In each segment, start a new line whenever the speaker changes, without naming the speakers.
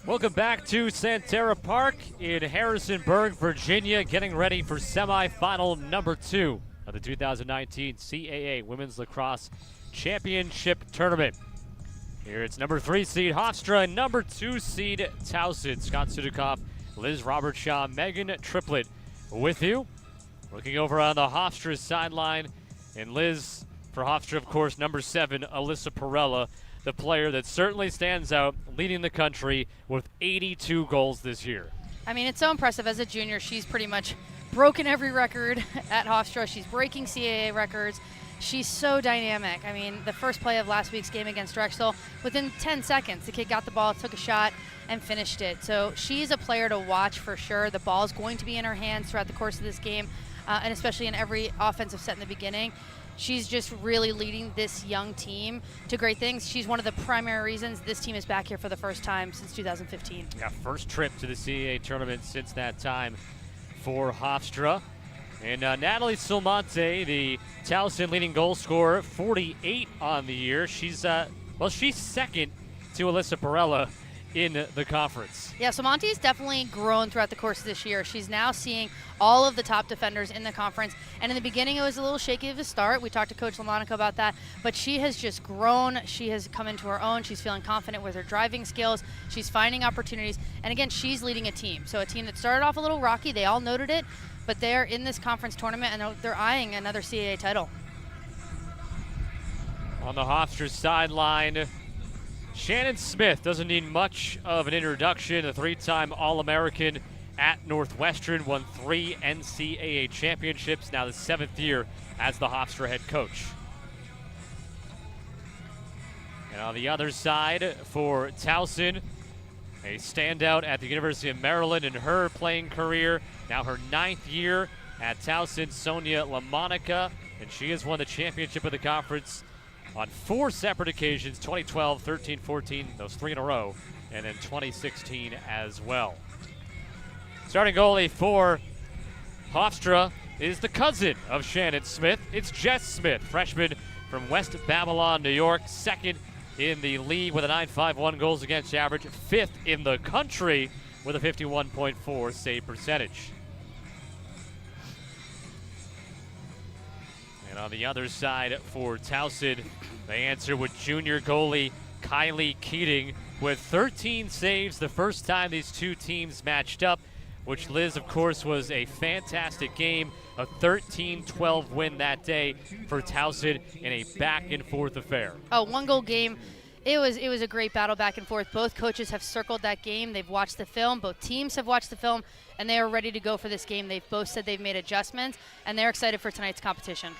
Welcome back to Santerra Park in Harrisonburg, Virginia, getting ready for semifinal number 2 of the 2019 CAA Women's Lacrosse Championship Tournament. Here it's number 3 seed Hofstra and number 2 seed Towson. Scott Sudikoff, Liz Robertshaw, Megan Triplett with you. Looking over on the Hofstra sideline, and Liz, for Hofstra, of course, number 7, Alyssa Perella, the player that certainly stands out, leading the country with 82 goals this year.
I mean, it's so impressive. As a junior, she's pretty much broken every record at Hofstra. She's breaking CAA records. She's so dynamic. I mean, the first play of last week's game against Drexel, within 10 seconds, the kid got the ball, took a shot, and finished it. So she's a player to watch for sure. The ball is going to be in her hands throughout the course of this game, and especially in every offensive set in the beginning. She's just really leading this young team to great things. She's one of the primary reasons this team is back here for the first time since 2015.
Yeah, first trip to the CAA tournament since that time for Hofstra. And Natalie Silmonte, the Towson leading goal scorer, 48 on the year. She's second to Alyssa Perella in the conference.
Yeah, so Monty's definitely grown throughout the course of this year. She's now seeing all of the top defenders in the conference. And in the beginning, it was a little shaky of a start. We talked to Coach LaMonica about that. But she has just grown. She has come into her own. She's feeling confident with her driving skills. She's finding opportunities. And again, she's leading a team. So a team that started off a little rocky. They all noted it. But they're in this conference tournament, and they're eyeing another CAA title.
On the Hofstra sideline, Shannon Smith doesn't need much of an introduction. A 3-time All-American at Northwestern, won 3 NCAA championships, now the 7th year as the Hofstra head coach. And on the other side for Towson, a standout at the University of Maryland in her playing career, now her 9th year at Towson, Sonia LaMonica, and she has won the championship of the conference on 4 separate occasions, 2012, 13, 14, those 3 in a row, and then 2016 as well. Starting goalie for Hofstra is the cousin of Shannon Smith. It's Jess Smith, freshman from West Babylon, New York, second in the league with a .951 goals against average, 5th in the country with a 51.4 save percentage. And on the other side for Towson, they answer with junior goalie Kylie Keating with 13 saves the first time these two teams matched up, which, Liz, of course, was a fantastic game, a 13-12 win that day for Towson in a back-and-forth affair.
Oh, one-goal game. It was a great battle back and forth. Both coaches have circled that game. They've watched the film. Both teams have watched the film, and they are ready to go for this game. They've both said they've made adjustments, and they're excited for tonight's competition.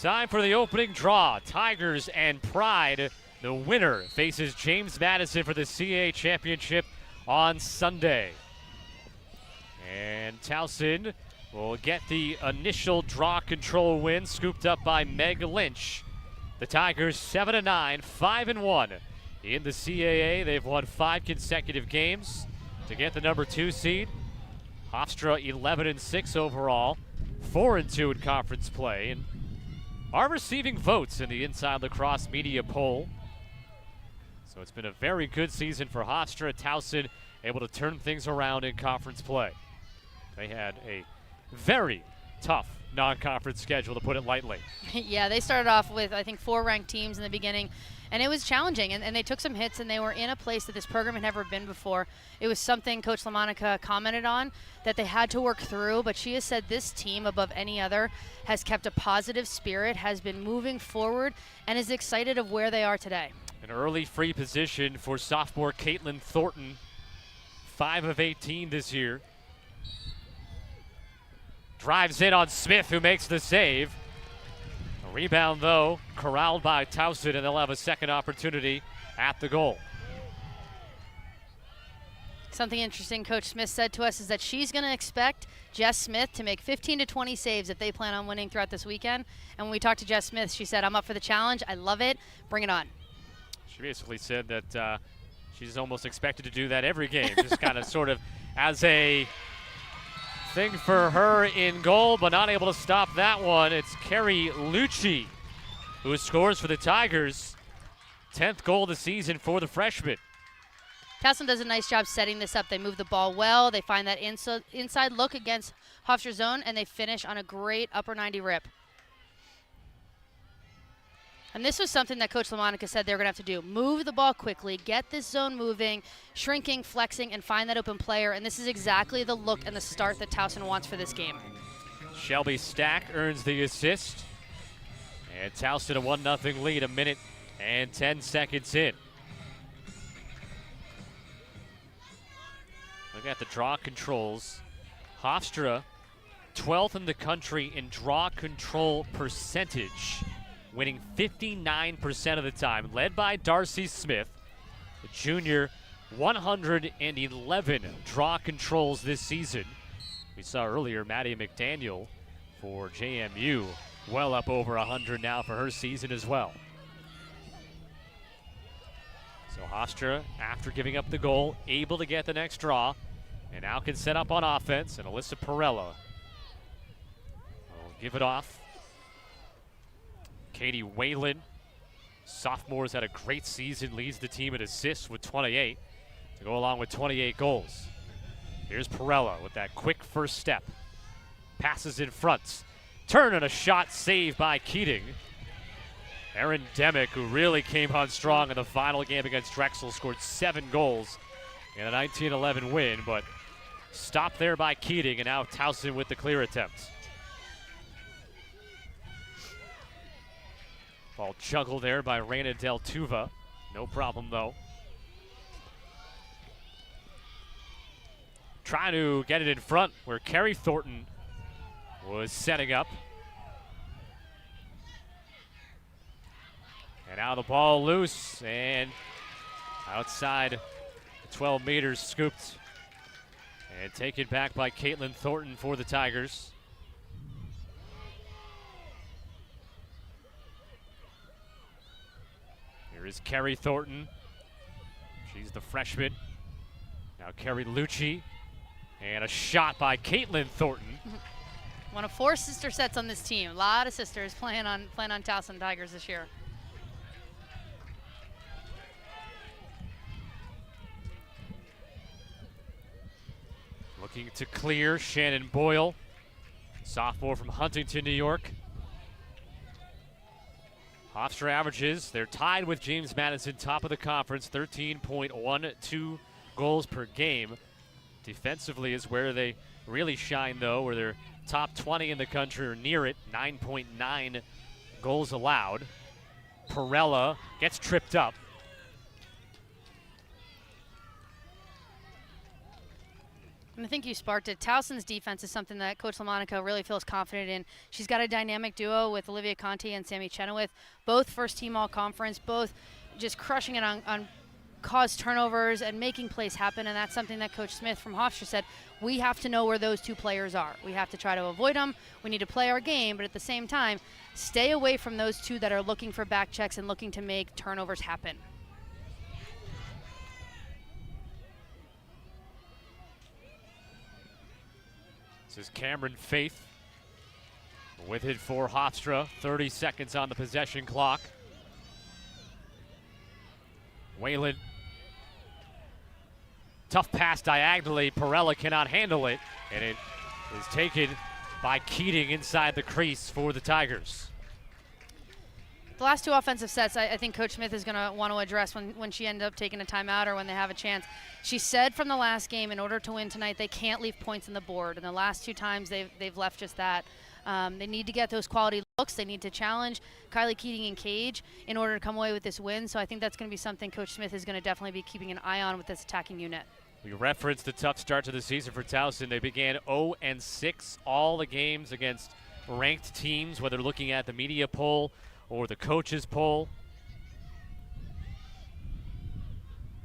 Time for the opening draw. Tigers and Pride. The winner faces James Madison for the CAA championship on Sunday. And Towson will get the initial draw control win, scooped up by Meg Lynch. The Tigers 7-9, 5-1 in the CAA. They've won 5 consecutive games to get the number 2 seed. Hofstra 11-6 overall, 4-2 in conference play, and are receiving votes in the Inside Lacrosse media poll. So it's been a very good season for Hofstra. Towson able to turn things around in conference play. They had a very tough non-conference schedule, to put it lightly.
Yeah, they started off with, I think, 4 ranked teams in the beginning, and it was challenging, and they took some hits, and they were in a place that this program had never been before. It was something Coach LaMonica commented on that they had to work through, but she has said this team, above any other, has kept a positive spirit, has been moving forward, and is excited of where they are today.
An early free position for sophomore Caitlin Thornton, 5 of 18 this year. Drives in on Smith, who makes the save. A rebound, though, corralled by Towson, and they'll have a second opportunity at the goal.
Something interesting Coach Smith said to us is that she's going to expect Jess Smith to make 15 to 20 saves if they plan on winning throughout this weekend. And when we talked to Jess Smith, she said, I'm up for the challenge. I love it. Bring it on.
She basically said that she's almost expected to do that every game, just kind of sort of as a thing for her in goal, but not able to stop that one. It's Carrie Lucci who scores for the Tigers. 10th goal of the season for the freshman.
Towson does a nice job setting this up. They move the ball well. They find that inside look against Hofstra zone, and they finish on a great upper 90 rip. And this was something that Coach LaMonica said they were going to have to do. Move the ball quickly, get this zone moving, shrinking, flexing, and find that open player. And this is exactly the look and the start that Towson wants for this game.
Shelby Stack earns the assist. And Towson a 1-0 lead, 1 minute and 10 seconds in. Look at the draw controls. Hofstra, 12th in the country in draw control percentage, winning 59% of the time, led by Darcy Smith, the junior, 111 draw controls this season. We saw earlier Maddie McDaniel for JMU, well up over 100 now for her season as well. So Hofstra, after giving up the goal, able to get the next draw, and now can set up on offense, and Alyssa Perella will give it off. Katie Whalen, sophomore's had a great season, leads the team in assists with 28 to go along with 28 goals. Here's Perella with that quick first step. Passes in front. Turn and a shot saved by Keating. Erin Demick, who really came on strong in the final game against Drexel, scored 7 goals in a 19-11 win, but stopped there by Keating, and now Towson with the clear attempt. Ball juggled there by Reina Del Tuva. No problem, though. Trying to get it in front where Carrie Thornton was setting up. And now the ball loose and outside the 12 meters, scooped and taken back by Caitlin Thornton for the Tigers. Here is Carrie Thornton. She's the freshman. Now Carrie Lucci. And a shot by Caitlin Thornton.
One of 4 sister sets on this team. A lot of sisters playing on Towson Tigers this year.
Looking to clear, Shannon Boyle, sophomore from Huntington, New York. Hofstra averages, they're tied with James Madison, top of the conference, 13.12 goals per game. Defensively is where they really shine, though, where they're top 20 in the country or near it, 9.9 goals allowed. Perella gets tripped up.
And I think you sparked it. Towson's defense is something that Coach LaMonica really feels confident in. She's got a dynamic duo with Olivia Conti and Sammy Chenoweth, both first-team all-conference, both just crushing it on cause turnovers and making plays happen, and that's something that Coach Smith from Hofstra said, we have to know where those 2 players are. We have to try to avoid them. We need to play our game, but at the same time, stay away from those 2 that are looking for back checks and looking to make turnovers happen.
This is Cameron Faith with it for Hofstra. 30 seconds on the possession clock. Whalen. Tough pass diagonally. Perella cannot handle it, and it is taken by Keating inside the crease for the Tigers.
The last 2 offensive sets, I think Coach Smith is going to want to address when she ends up taking a timeout or when they have a chance. She said from the last game, in order to win tonight, they can't leave points on the board. And the last 2 times, they've left just that. They need to get those quality looks. They need to challenge Kylie Keating and Cage in order to come away with this win. So I think that's going to be something Coach Smith is going to definitely be keeping an eye on with this attacking unit.
We referenced the tough start to the season for Towson. They began 0-6 all the games against ranked teams, whether looking at the media poll or the coaches poll.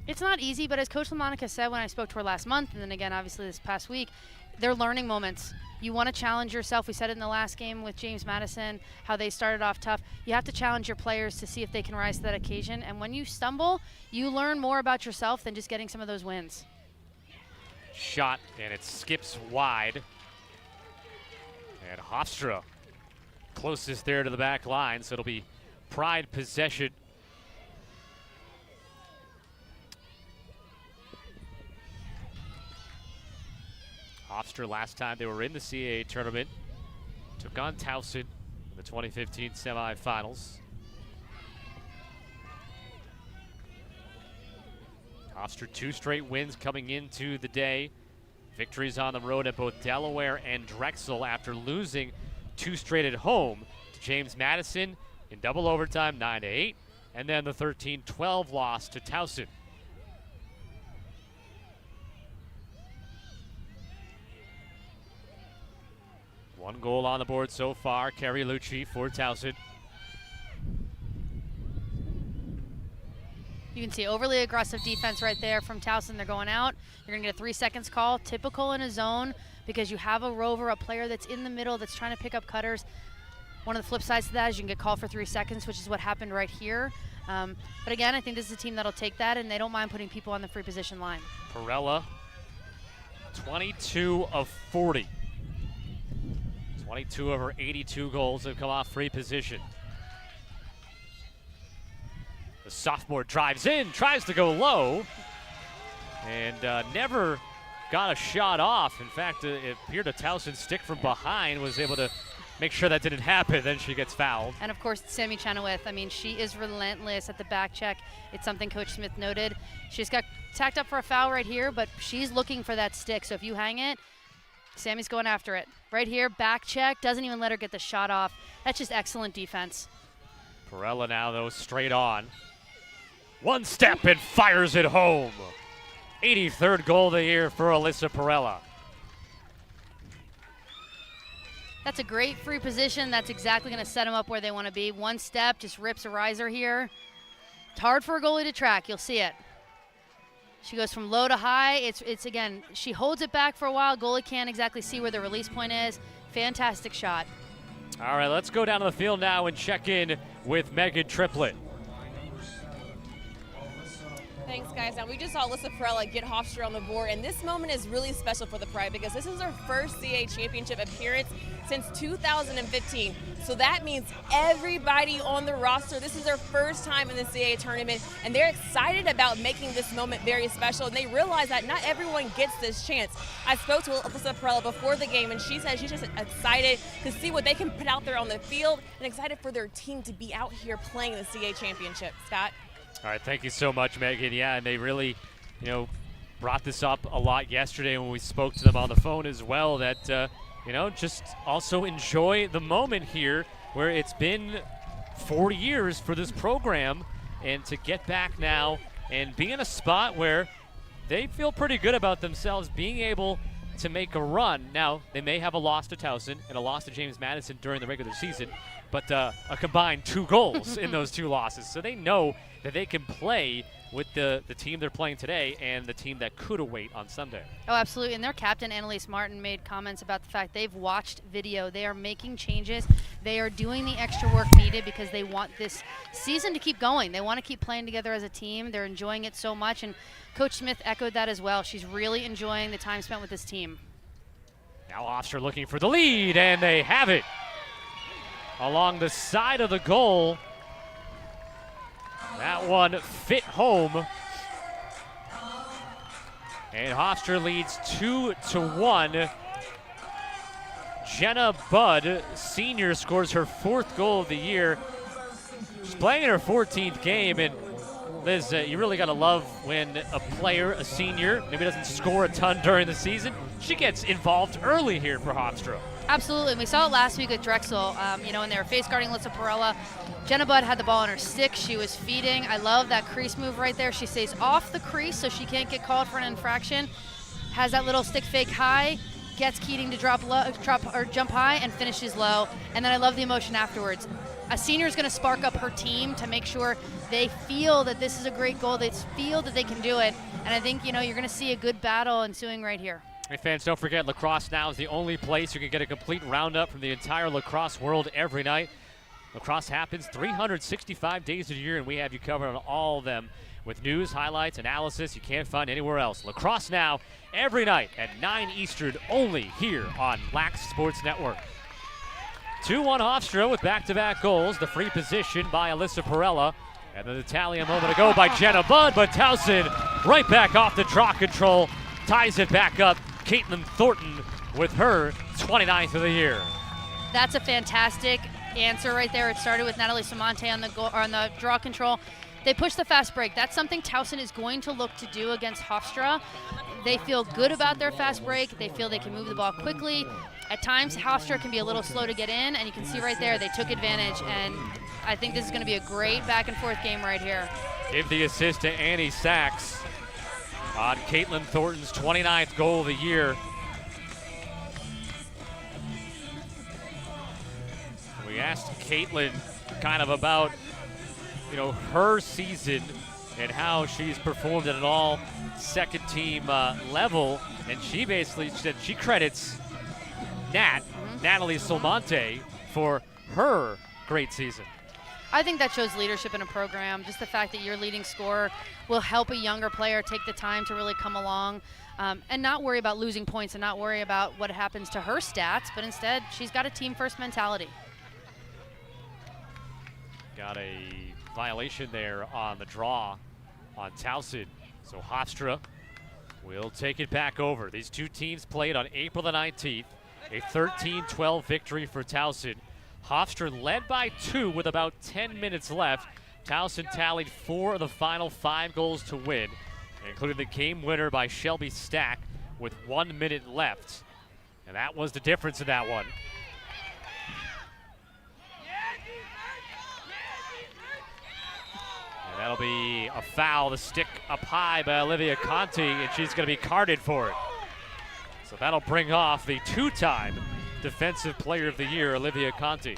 It's not easy, but as Coach LaMonica said when I spoke to her last month, and then again obviously this past week, they're learning moments. You want to challenge yourself. We said it in the last game with James Madison, how they started off tough. You have to challenge your players to see if they can rise to that occasion. And when you stumble, you learn more about yourself than just getting some of those wins.
Shot, and it skips wide. And Hofstra closest there to the back line, so it'll be Pride possession. Hofstra, last time they were in the CAA tournament, took on Towson in the 2015 semifinals. Hofstra 2 straight wins coming into the day. Victories on the road at both Delaware and Drexel after losing 2 straight at home to James Madison in double overtime 9-8, and then the 13-12 loss to Towson. One goal on the board so far, Carrie Lucci for Towson.
You can see overly aggressive defense right there from Towson. They're going out. You're going to get a 3 seconds call, typical in a zone, because you have a rover, a player that's in the middle that's trying to pick up cutters. One of the flip sides to that is you can get called for 3 seconds, which is what happened right here. But again, I think this is a team that'll take that, and they don't mind putting people on the free position line.
Perella, 22 of 40. 22 of her 82 goals have come off free position. The sophomore drives in, tries to go low, and never got a shot off. In fact, it appeared a Towson stick from behind was able to make sure that didn't happen. Then she gets fouled.
And of course, Sammy Chenoweth, I mean, she is relentless at the back check. It's something Coach Smith noted. She's got tacked up for a foul right here, but she's looking for that stick. So if you hang it, Sammy's going after it. Right here, back check, doesn't even let her get the shot off. That's just excellent defense.
Perella now, though, straight on. One step and fires it home. 83rd goal of the year for Alyssa Perella.
That's a great free position. That's exactly going to set them up where they want to be. One step, just rips a riser here. It's hard for a goalie to track. You'll see it. She goes from low to high. It's again, she holds it back for a while. Goalie can't exactly see where the release point is. Fantastic shot.
All right, let's go down to the field now and check in with Megan Triplett.
Thanks, guys. Now, we just saw Alyssa Perella get Hofstra on the board, and this moment is really special for the Pride because this is her first CAA championship appearance since 2015. So that means everybody on the roster, this is their first time in the CAA tournament, and they're excited about making this moment very special, and they realize that not everyone gets this chance. I spoke to Alyssa Perella before the game, and she said she's just excited to see what they can put out there on the field and excited for their team to be out here playing the CAA championship. Scott?
All right, thank you so much, Megan. Yeah, and they really, brought this up a lot yesterday when we spoke to them on the phone as well, that, just also enjoy the moment here where it's been 4 years for this program, and to get back now and be in a spot where they feel pretty good about themselves being able to make a run. Now, they may have a loss to Towson and a loss to James Madison during the regular season, but a combined 2 goals in those 2 losses. So they know that they can play with the team they're playing today and the team that could await on Sunday.
Oh, absolutely. And their captain, Annalise Martin, made comments about the fact they've watched video. They are making changes. They are doing the extra work needed because they want this season to keep going. They want to keep playing together as a team. They're enjoying it so much, and Coach Smith echoed that as well. She's really enjoying the time spent with this team.
Now Hofstra looking for the lead, and they have it. Along the side of the goal. That one fit home. And Hofstra leads 2-1. Jenna Budd, senior, scores her 4th goal of the year. She's playing in her 14th game, and Liz, you really got to love when a player, a senior, maybe doesn't score a ton during the season. She gets involved early here for Hofstra.
Absolutely, and we saw it last week with Drexel, when they were face guarding Alyssa Perella. Jenna Budd had the ball on her stick. She was feeding. I love that crease move right there. She stays off the crease so she can't get called for an infraction. Has that little stick fake high, gets Keating to jump high, and finishes low. And then I love the emotion afterwards. A senior is going to spark up her team to make sure they feel that this is a great goal. They feel that they can do it. And I think, you're going to see a good battle ensuing right here.
Hey fans, don't forget Lacrosse Now is the only place you can get a complete roundup from the entire lacrosse world every night. Lacrosse happens 365 days a year, and we have you covered on all of them with news, highlights, analysis you can't find anywhere else. Lacrosse Now every night at 9 Eastern, only here on Lax Sports Network. 2-1 Hofstra with back-to-back goals. The free position by Alyssa Perella. And then the tally a moment ago by Jenna Budd, but Towson right back off the draw control, ties it back up Caitlin Thornton with her 29th of the year.
That's a fantastic answer right there. It started with Natalie Samonte on the goal, or on the draw control. They push the fast break. That's something Towson is going to look to do against Hofstra. They feel good about their fast break. They feel they can move the ball quickly. At times, Hofstra can be a little slow to get in, and you can see right there they took advantage, and I think this is going to be a great back-and-forth game right here.
Give the assist to Annie Sachs on Caitlin Thornton's 29th goal of the year. We asked Caitlin kind of about, her season and how she's performed at an all second team level, and she basically said she credits Natalie Solmonte for her great season.
I think that shows leadership in a program. Just the fact that your leading scorer will help a younger player take the time to really come along and not worry about losing points and not worry about what happens to her stats, but instead she's got a team first mentality.
Got a violation there on the draw on Towson. So Hofstra will take it back over. These two teams played on April the 19th. A 13-12 victory for Towson. Hofstra led by 2 with about 10 minutes left. Towson tallied 4 of the final 5 goals to win, including the game winner by Shelby Stack with 1 minute left. And that was the difference in that one. And that'll be a foul, the stick up high by Olivia Conti, and she's going to be carded for it. So that'll bring off the 2-time Defensive Player of the Year, Olivia Conti.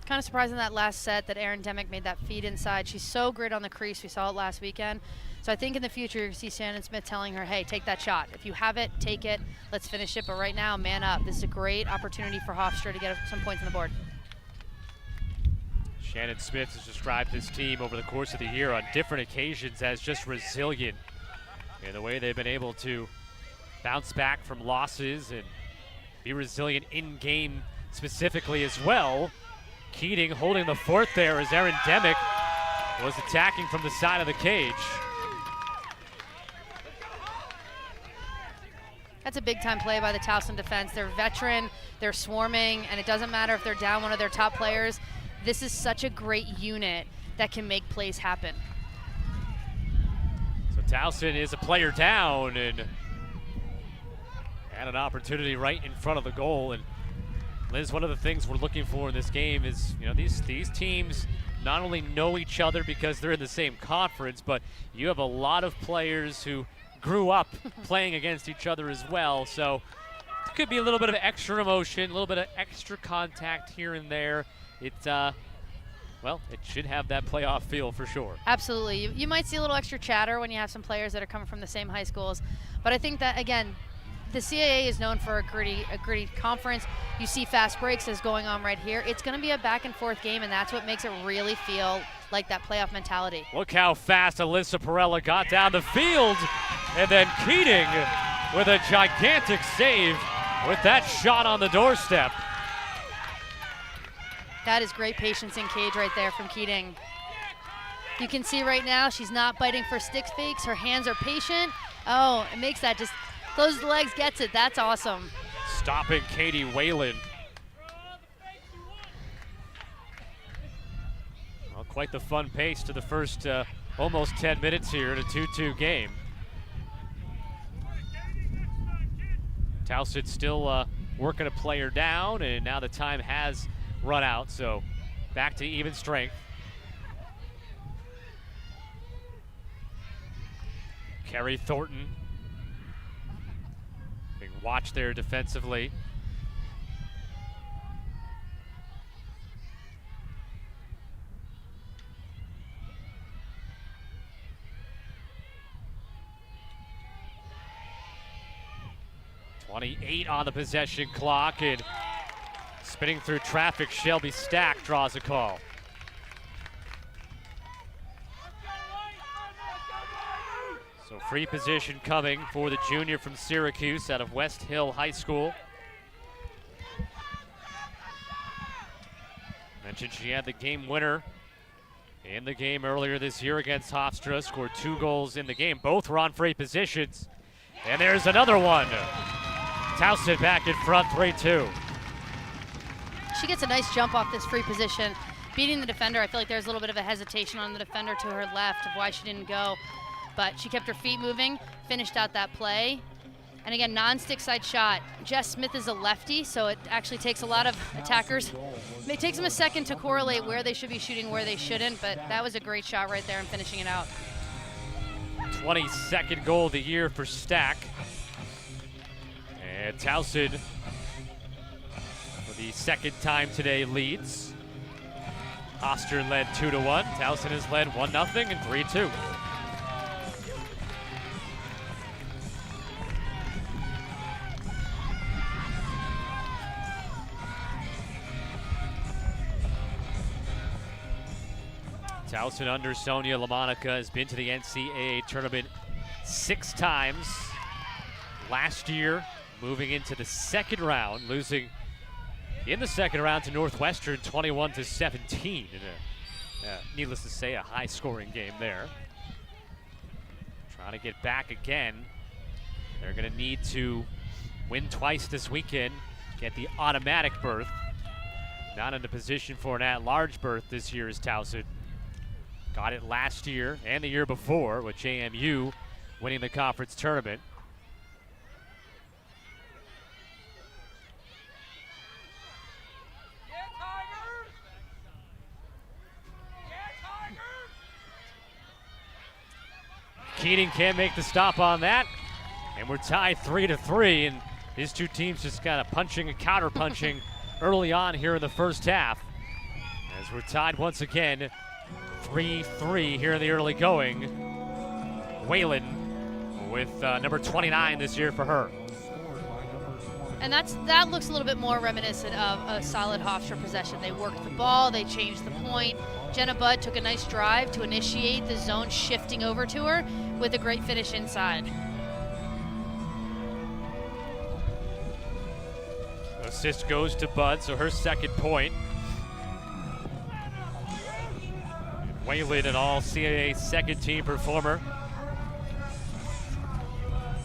Kind of surprising that last set that Erin Demick made that feed inside. She's so great on the crease. We saw it last weekend. So I think in the future you see Shannon Smith telling her, hey, take that shot. If you have it, take it. Let's finish it. But right now, man up. This is a great opportunity for Hofstra to get some points on the board.
Shannon Smith has described this team over the course of the year on different occasions as just resilient in the way they've been able to bounce back from losses and be resilient in game specifically as well. Keating holding the fort there as Erin Demick was attacking from the side of the cage.
That's a big-time play by the Towson defense. They're veteran, they're swarming, and it doesn't matter if they're down one of their top players. This is such a great unit that can make plays happen.
So Towson is a player down and had an opportunity right in front of the goal. And Liz, one of the things we're looking for in this game is, these teams not only know each other because they're in the same conference, but you have a lot of players who grew up playing against each other as well. So it could be a little bit of extra emotion, a little bit of extra contact here and there. It should have that playoff feel for sure.
Absolutely. You might see a little extra chatter when you have some players that are coming from the same high schools. But I think that, again, the CAA is known for a gritty conference. You see fast breaks as going on right here. It's going to be a back-and-forth game, and that's what makes it really feel like that playoff mentality.
Look how fast Alyssa Perella got down the field, and then Keating with a gigantic save with that shot on the doorstep.
That is great patience in cage right there from Keating. You can see right now she's not biting for stick fakes. Her hands are patient. Oh, it makes that just closes the legs, gets it. That's awesome.
Stopping Katie Whalen. Well, quite the fun pace to the first almost 10 minutes here in a 2-2 game. Towson still working a player down, and now the time has run out, so back to even strength. Carrie Thornton being watched there defensively. .28 on the possession clock, and spinning through traffic, Shelby Stack draws a call. So free position coming for the junior from Syracuse out of West Hill High School. Mentioned she had the game winner in the game earlier this year against Hofstra, scored 2 goals in the game. Both were on free positions. And there's another one. Towson back in front, 3-2.
She gets a nice jump off this free position, beating the defender. I feel like there's a little bit of a hesitation on the defender to her left of why she didn't go, but she kept her feet moving, finished out that play. And again, non-stick side shot. Jess Smith is a lefty, so it actually takes a lot of attackers. It takes them a second to correlate where they should be shooting, where they shouldn't, but that was a great shot right there and finishing it out.
22nd goal of the year for Stack. And Towson, for the second time today, leads. Hofstra led 2-1. Towson has led 1-0 and 3-2. Towson under Sonia LaMonica has been to the NCAA tournament 6 times. Last year, moving into the second round, losing in the second round to Northwestern 21-17. In a, needless to say, a high-scoring game there. Trying to get back again. They're going to need to win twice this weekend, get the automatic berth. Not in a position for an at-large berth this year is Towson. Got it last year and the year before with JMU winning the conference tournament. Keating can't make the stop on that, and we're tied 3-3, and these two teams just kind of punching and counter-punching early on here in the first half. As we're tied once again, 3-3 here in the early going. Whalen with number 29 this year for her.
And that looks a little bit more reminiscent of a solid Hofstra possession. They worked the ball, they changed the point. Jenna Budd took a nice drive to initiate the zone shifting over to her with a great finish inside.
Assist goes to Budd, so her second point. Whalen, an all-CAA second team performer.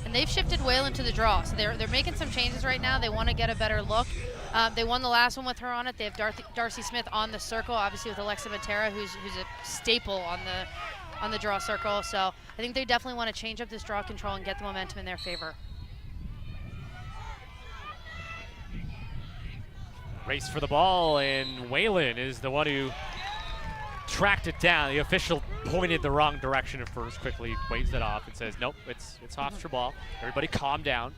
And they've shifted Whalen to the draw, so they're making some changes right now. They want to get a better look. They won the last one with her on it. They have Darcy Smith on the circle, obviously with Alexa Matera, who's a staple on the draw circle. So I think they definitely want to change up this draw control and get the momentum in their favor.
Race for the ball, and Whalen is the one who tracked it down. The official pointed the wrong direction at first, quickly waves it off and says, nope, it's Hofstra ball. Everybody calm down,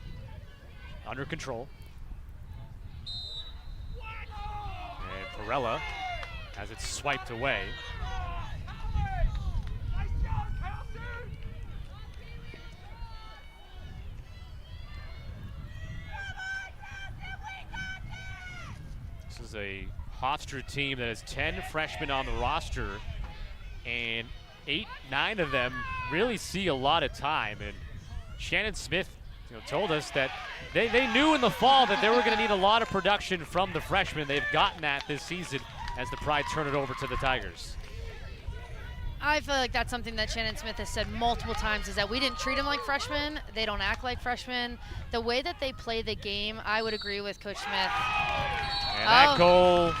under control. And Perella has it swiped away. This is a Hofstra team that has 10 freshmen on the roster, and 8-9 of them really see a lot of time. And Shannon Smith told us that they knew in the fall that they were going to need a lot of production from the freshmen. They've gotten that this season as the Pride turn it over to the Tigers.
I feel like that's something that Shannon Smith has said multiple times, is that we didn't treat them like freshmen. They don't act like freshmen. The way that they play the game, I would agree with Coach Smith.
And that goal.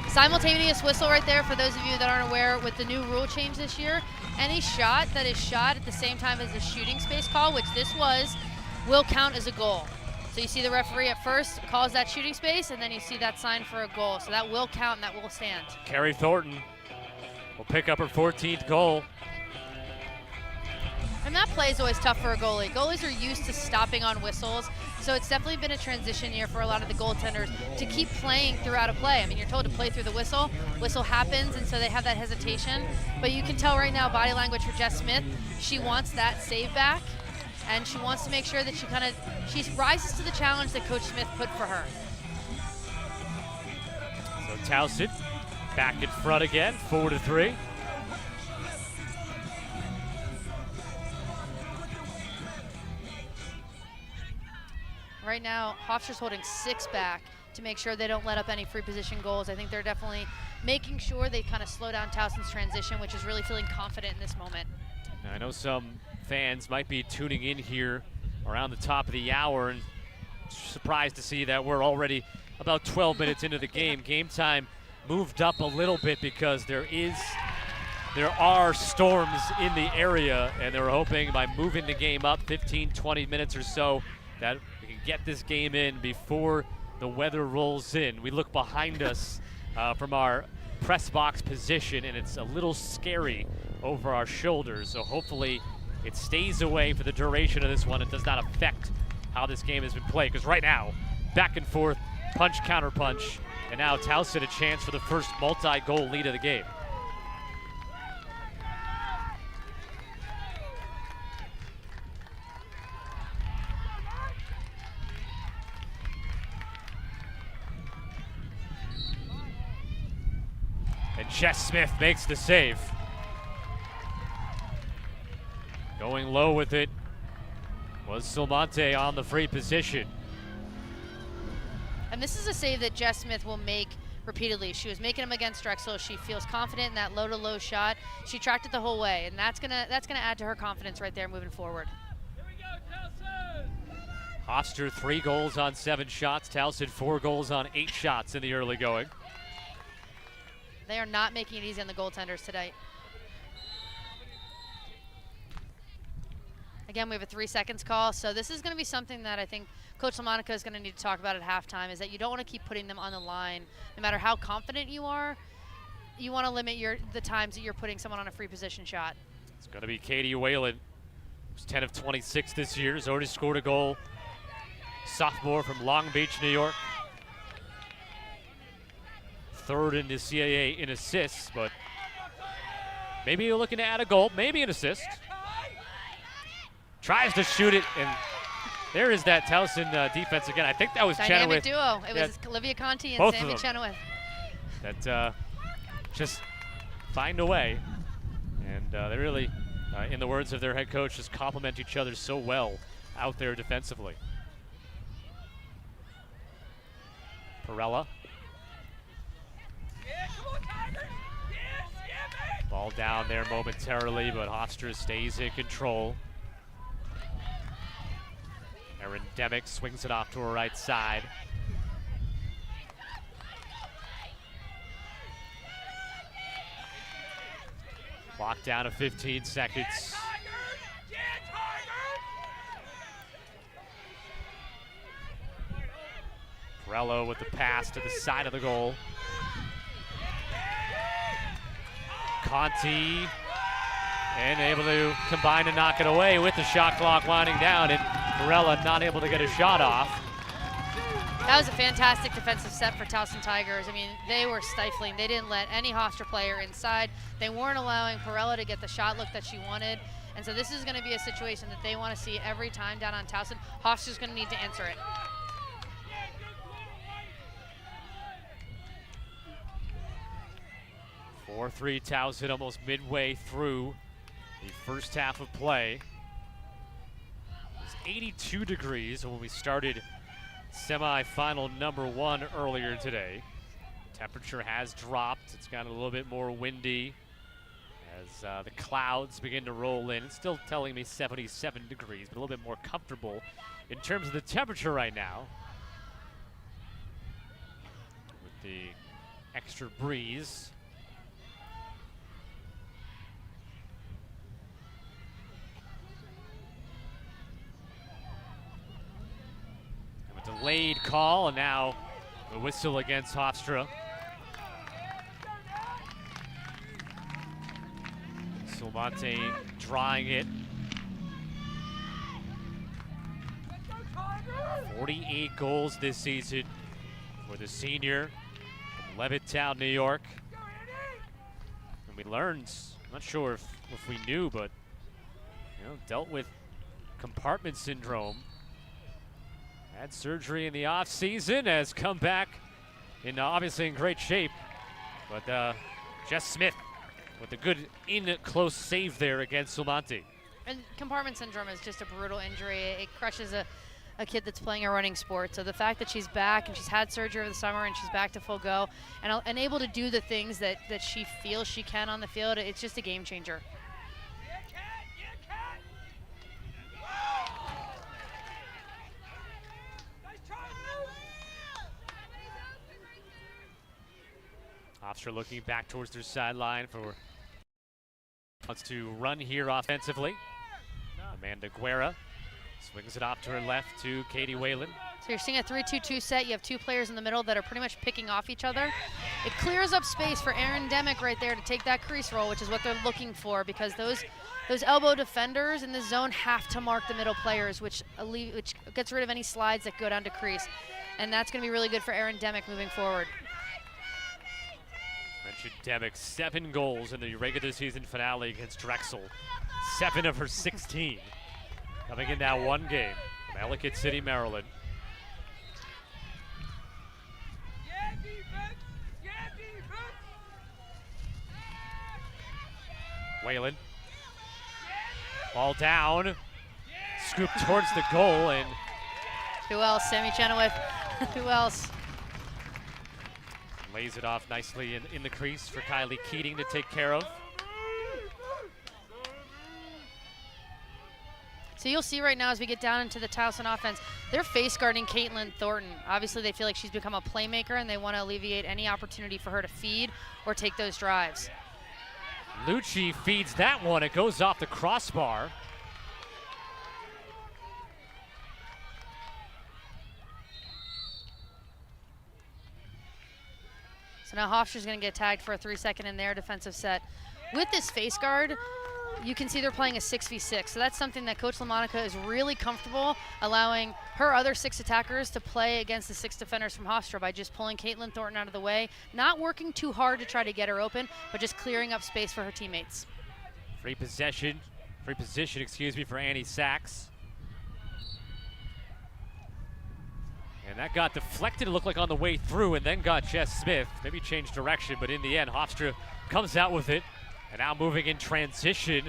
Simultaneous whistle right there for those of you that aren't aware with the new rule change this year. Any shot that is shot at the same time as a shooting space call, which this was, will count as a goal. So you see the referee at first calls that shooting space, and then you see that sign for a goal. So that will count and that will stand.
Carrie Thornton will pick up her 14th goal.
And that play is always tough for a goalie. Goalies are used to stopping on whistles, so it's definitely been a transition year for a lot of the goaltenders to keep playing throughout a play. I mean, you're told to play through the whistle. Whistle happens, and so they have that hesitation. But you can tell right now, body language for Jess Smith, she wants that save back, and she wants to make sure that she rises to the challenge that Coach Smith put for her.
So Towson back in front again, 4-3.
Right now, Hofstra's holding 6 back to make sure they don't let up any free position goals. I think they're definitely making sure they kind of slow down Towson's transition, which is really feeling confident in this moment.
I know some fans might be tuning in here around the top of the hour and surprised to see that we're already about 12 minutes into the game. Game time moved up a little bit because there are storms in the area, and they're hoping by moving the game up 15, 20 minutes or so that we can get this game in before the weather rolls in. We look behind us from our press box position, and it's a little scary over our shoulders, so hopefully it stays away for the duration of this one. It does not affect how this game has been played, because right now, back and forth, punch, counter punch, and now Towson a chance for the first multi-goal lead of the game. And Jess Smith makes the save. Going low with it was Silmonte on the free position.
And this is a save that Jess Smith will make repeatedly. She was making them against Drexel. She feels confident in that low-to-low shot. She tracked it the whole way, and that's gonna add to her confidence right there moving forward.
Here we go, Towson!
Hofstra 3 goals on 7 shots. Towson 4 goals on 8 shots in the early going.
They are not making it easy on the goaltenders tonight. Again, we have a 3 seconds call, so this is going to be something that I think Coach LaMonica is going to need to talk about at halftime, is that you don't want to keep putting them on the line. No matter how confident you are, you want to limit the times that you're putting someone on a free position shot.
It's going to be Katie Whalen, who's 10 of 26 this year, has already scored a goal. Sophomore from Long Beach, New York. 3rd in the CAA in assists, but maybe you're looking to add a goal, maybe an assist. Tries to shoot it, and there is that Towson defense again. I think that was
Dynamic
Chenoweth.
duo. It was Olivia Conti and
Both
Sammy
of them.
Chenoweth.
That just find a way. And they really, in the words of their head coach, just complement each other so well out there defensively. Perella. Ball down there momentarily, but Hofstra stays in control. Erin Demick swings it off to her right side. Clock down to 15 seconds. Perello with the pass to the side of the goal. Conti, and able to combine and knock it away with the shot clock winding down, and Perella not able to get a shot off.
That was a fantastic defensive set for Towson Tigers. I mean, they were stifling. They didn't let any Hofstra player inside. They weren't allowing Perella to get the shot look that she wanted. And so this is going to be a situation that they want to see every time down on Towson. Hofstra's going to need to answer it.
Four 4-3 Towson almost midway through the first half of play. It was 82 degrees when we started semi-final number 1 earlier today. Temperature has dropped. It's gotten a little bit more windy as the clouds begin to roll in. It's still telling me 77 degrees, but a little bit more comfortable in terms of the temperature right now. With the extra breeze. A delayed call, and now the whistle against Hofstra. Silmonte drawing it. 48 goals this season for the senior from Levittown, New York. And we learned, I'm not sure if we knew, but dealt with compartment syndrome. Had surgery in the off season, has come back in obviously in great shape. But Jess Smith with a good in-close save there against Silmonte.
And compartment syndrome is just a brutal injury. It crushes a a kid that's playing a running sport. So the fact that she's back and she's had surgery over the summer and she's back to full go and able to do the things that she feels she can on the field, it's just a game changer.
Hofstra looking back towards their sideline for wants to run here offensively. Amanda Guerra swings it off to her left to Katie Whalen.
So you're seeing a 3-2-2 set. You have two players in the middle that are pretty much picking off each other. It clears up space for Erin Demick right there to take that crease roll, which is what they're looking for, because those elbow defenders in this zone have to mark the middle players, which gets rid of any slides that go down to crease. And that's going to be really good for Erin Demick moving forward.
Mentioned Demick, 7 goals in the regular season finale against Drexel. 7 of her 16. Coming in now 1 game from Ellicott City, Maryland. Whalen. Ball down. Scooped towards the goal, and
who else? Sammy Chenoweth. Who else?
Lays it off nicely in the crease for Kylie Keating to take care of.
So you'll see right now as we get down into the Towson offense, they're face guarding Caitlin Thornton. Obviously they feel like she's become a playmaker and they want to alleviate any opportunity for her to feed or take those drives.
Lucci feeds that one. It goes off the crossbar.
So now Hofstra's going to get tagged for a 3-second in their defensive set. With this face guard, you can see they're playing a 6v6. So that's something that Coach LaMonica is really comfortable allowing her other 6 attackers to play against the 6 defenders from Hofstra by just pulling Caitlin Thornton out of the way, not working too hard to try to get her open, but just clearing up space for her teammates.
Free position, for Annie Sachs. And that got deflected, it looked like on the way through, and then got Jess Smith. Maybe changed direction, but in the end, Hofstra comes out with it. And now moving in transition.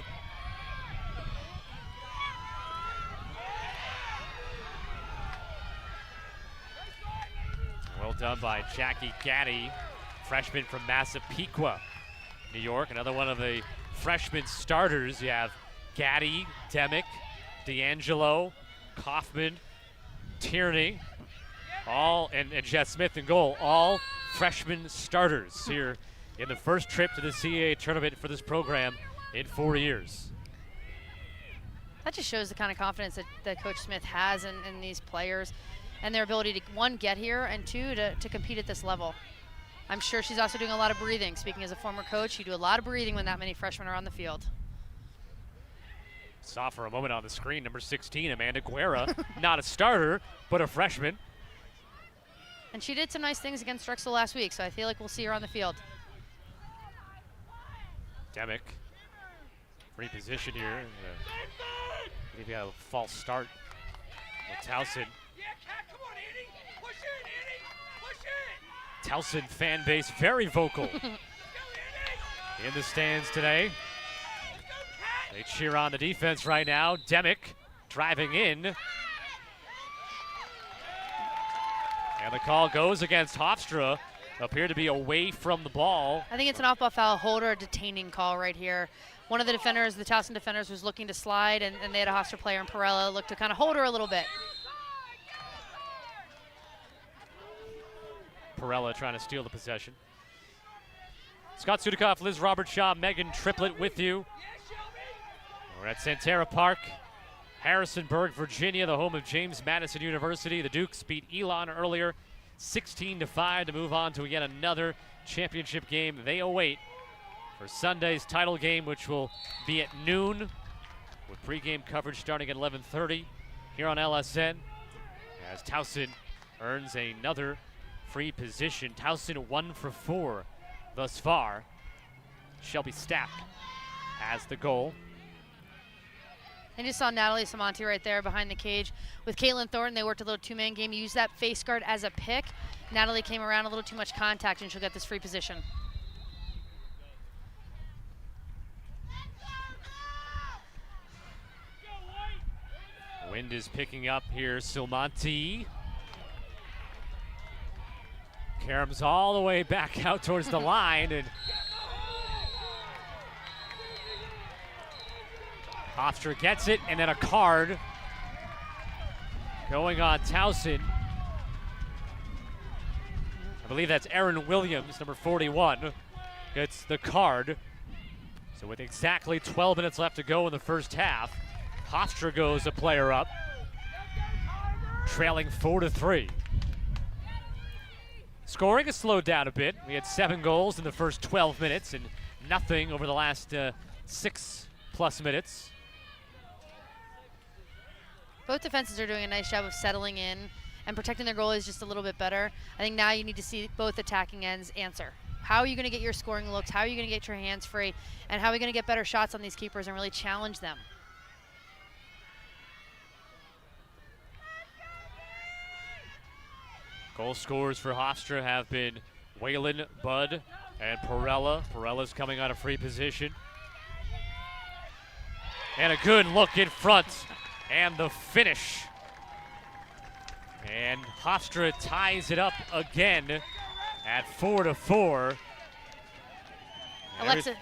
Well done by Jackie Gaddy, freshman from Massapequa, New York. Another one of the freshman starters. You have Gaddy, Demick, D'Angelo, Kaufman, Tierney, and Jess Smith in goal, all freshman starters here in the first trip to the CAA tournament for this program in 4 years.
That just shows the kind of confidence that Coach Smith has in these players and their ability to, 1, get here, and 2, to compete at this level. I'm sure she's also doing a lot of breathing. Speaking as a former coach, you do a lot of breathing when that many freshmen are on the field.
Saw for a moment on the screen, number 16, Amanda Guerra, not a starter, but a freshman.
And she did some nice things against Drexel last week, so I feel like we'll see her on the field.
Demick, free position here. Maybe a false start with Towson. Towson fan base very vocal in the stands today. They cheer on the defense right now. Demick driving in. And the call goes against Hofstra. Appeared to be away from the ball.
I think it's an off-ball foul, hold or a detaining call right here. One of the defenders, the Towson defenders, was looking to slide, and they had a Hofstra player in Perella look to kind of hold her a little bit.
Perella trying to steal the possession. Scott Sudikoff, Liz Robertshaw, Megan Triplett with you. We're at Santerra Park, Harrisonburg, Virginia, the home of James Madison University. The Dukes beat Elon earlier, 16-5 to move on to yet another championship game they await for Sunday's title game, which will be at noon with pregame coverage starting at 11:30 here on LSN as Towson earns another free position. Towson 1 for 4 thus far. Shelby Stapp has the goal.
And you saw Natalie Samonti right there behind the cage. With Caitlin Thornton, they worked a little 2-man game, used that face guard as a pick. Natalie came around a little too much contact, and she'll get this free position.
Wind is picking up here. Silmonti. Karam's all the way back out towards the line, and Hofstra gets it, and then a card going on Towson. I believe that's Aaron Williams, number 41, gets the card. So with exactly 12 minutes left to go in the first half, Hofstra goes a player up, trailing 4-3. Scoring has slowed down a bit. We had 7 goals in the first 12 minutes and nothing over the last 6+ minutes.
Both defenses are doing a nice job of settling in and protecting their goalies just a little bit better. I think now you need to see both attacking ends answer. How are you going to get your scoring looks? How are you going to get your hands free? And how are we going to get better shots on these keepers and really challenge them?
Goal scorers for Hofstra have been Whalen, Budd, and Perella. Perella's coming out of free position. And a good look in front. And the finish. And Hofstra ties it up again at 4-4.
Alexa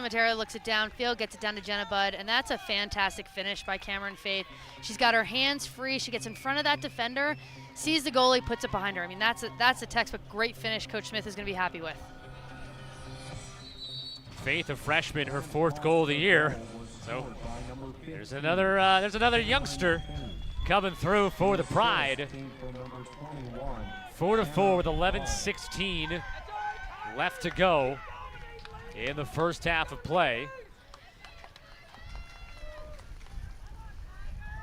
Matera looks it downfield, gets it down to Jenna Budd, and that's a fantastic finish by Cameron Faith. She's got her hands free. She gets in front of that defender, sees the goalie, puts it behind her. I mean, that's a textbook great finish Coach Smith is going to be happy with.
Faith, a freshman, her 4th goal of the year. So there's another youngster coming through for the Pride. 4-4 with 11:16 left to go in the first half of play.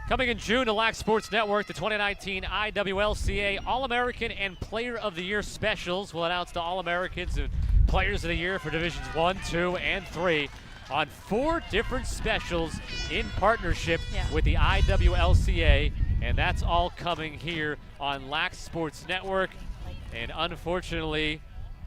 Coming in June to Lac Sports Network, the 2019 IWLCA All-American and Player of the Year Specials will announce the All-Americans and Players of the Year for Divisions 1, 2, and 3 on 4 different specials in partnership with the IWLCA, and that's all coming here on Lac Sports Network. And unfortunately,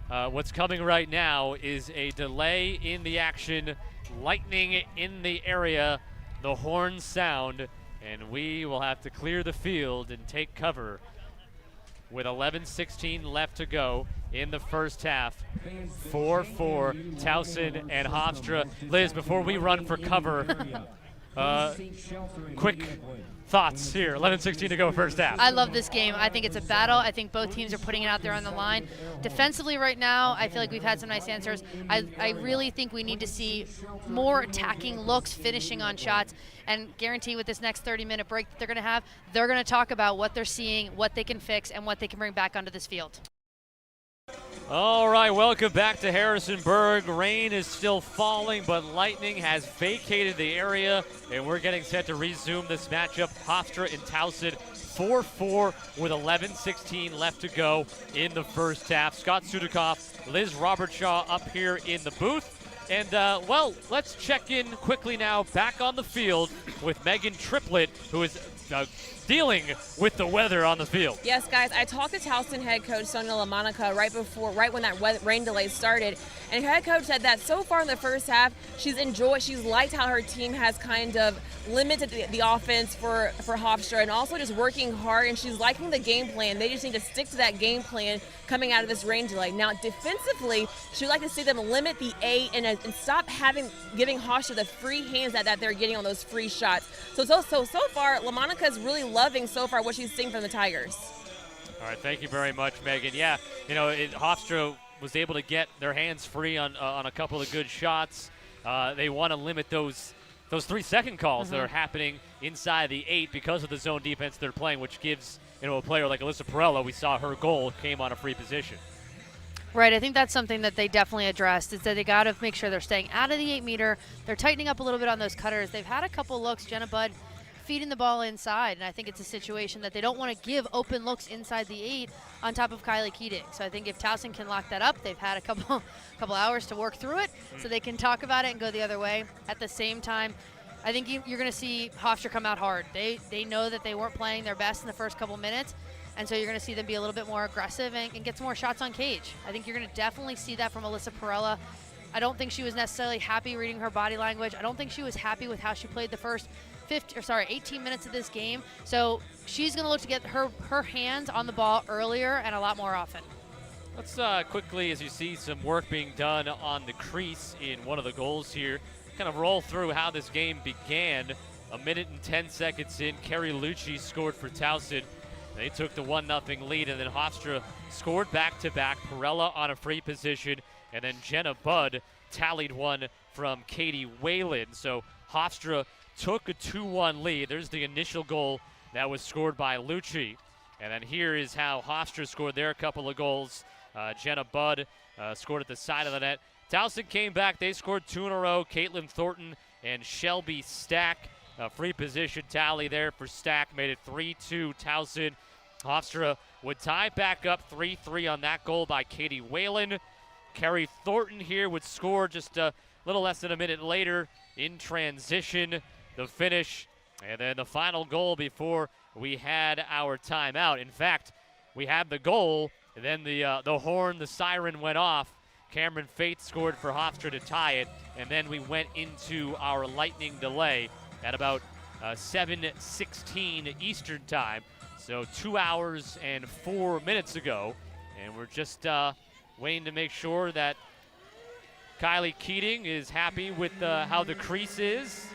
what's coming right now is a delay in the action, lightning in the area, the horns sound, and we will have to clear the field and take cover with 11:16 left to go in the first half. 4-4, Towson and Hofstra. Liz, before we run for cover, quick thoughts here. 11:16 to go first half.
I love this game. I think it's a battle. I think both teams are putting it out there on the line. Defensively right now, I feel like we've had some nice answers. I really think we need to see more attacking looks, finishing on shots, and guarantee with this next 30-minute break that they're going to talk about what they're seeing, what they can fix, and what they can bring back onto this field.
All right, welcome back to Harrisonburg. Rain is still falling, but lightning has vacated the area, and we're getting set to resume this matchup. Hofstra and Towson, 4-4 with 11:16 left to go in the first half. Scott Sudakoff, Liz Robertshaw up here in the booth. And, well, let's check in quickly now back on the field with Megan Triplett, who is dealing with the weather on the field.
Yes, guys, I talked to Towson head coach Sonia LaMonica right when that rain delay started, and head coach said that so far in the first half, she's liked how her team has kind of limited the offense for Hofstra, and also just working hard, and she's liking the game plan. They just need to stick to that game plan coming out of this rain delay. Now, defensively, she'd like to see them limit the A and stop giving Hofstra the free hands that they're getting on those free shots. So far, LaMonica's really loving so far what she's seeing from the Tigers.
All right, thank you very much, Megan. Yeah, Hofstra was able to get their hands free on a couple of good shots. They want to limit those 3-second calls that are happening inside the 8 because of the zone defense they're playing, which gives a player like Alyssa Perella, we saw her goal came on a free position.
Right, I think that's something that they definitely addressed, is that they got to make sure they're staying out of the 8-meter. They're tightening up a little bit on those cutters. They've had a couple looks, Jenna Budd feeding the ball inside, and I think it's a situation that they don't want to give open looks inside the 8 on top of Kylie Keating. So I think if Towson can lock that up, they've had a couple hours to work through it, so they can talk about it and go the other way. At the same time, I think you're going to see Hofstra come out hard. They know that they weren't playing their best in the first couple minutes, and so you're going to see them be a little bit more aggressive and get some more shots on cage. I think you're going to definitely see that from Alyssa Perella. I don't think she was necessarily happy reading her body language. I don't think she was happy with how she played the first 18 minutes of this game. So she's going to look to get her hands on the ball earlier and a lot more often.
Let's quickly, as you see some work being done on the crease in one of the goals here, kind of roll through how this game began. 1 minute and 10 seconds in, Carrie Lucci scored for Towson. They took the 1-0 lead, and then Hofstra scored back-to-back. Perella on a free position, and then Jenna Budd tallied one from Katie Whalen. So Hofstra took a 2-1 lead. There's the initial goal that was scored by Lucci. And then here is how Hofstra scored their couple of goals. Jenna Budd scored at the side of the net. Towson came back. They scored 2 in a row. Caitlin Thornton and Shelby Stack. Free position tally there for Stack. Made it 3-2 Towson. Hofstra would tie back up 3-3 on that goal by Katie Whalen. Carrie Thornton here would score just a little less than a minute later in transition. The finish, and then the final goal before we had our timeout. In fact, we had the goal, and then the horn, the siren went off. Cameron Faith scored for Hofstra to tie it, and then we went into our lightning delay at about 7:16 Eastern time, so 2 hours and 4 minutes ago, and we're just waiting to make sure that Kylie Keating is happy with how the crease is.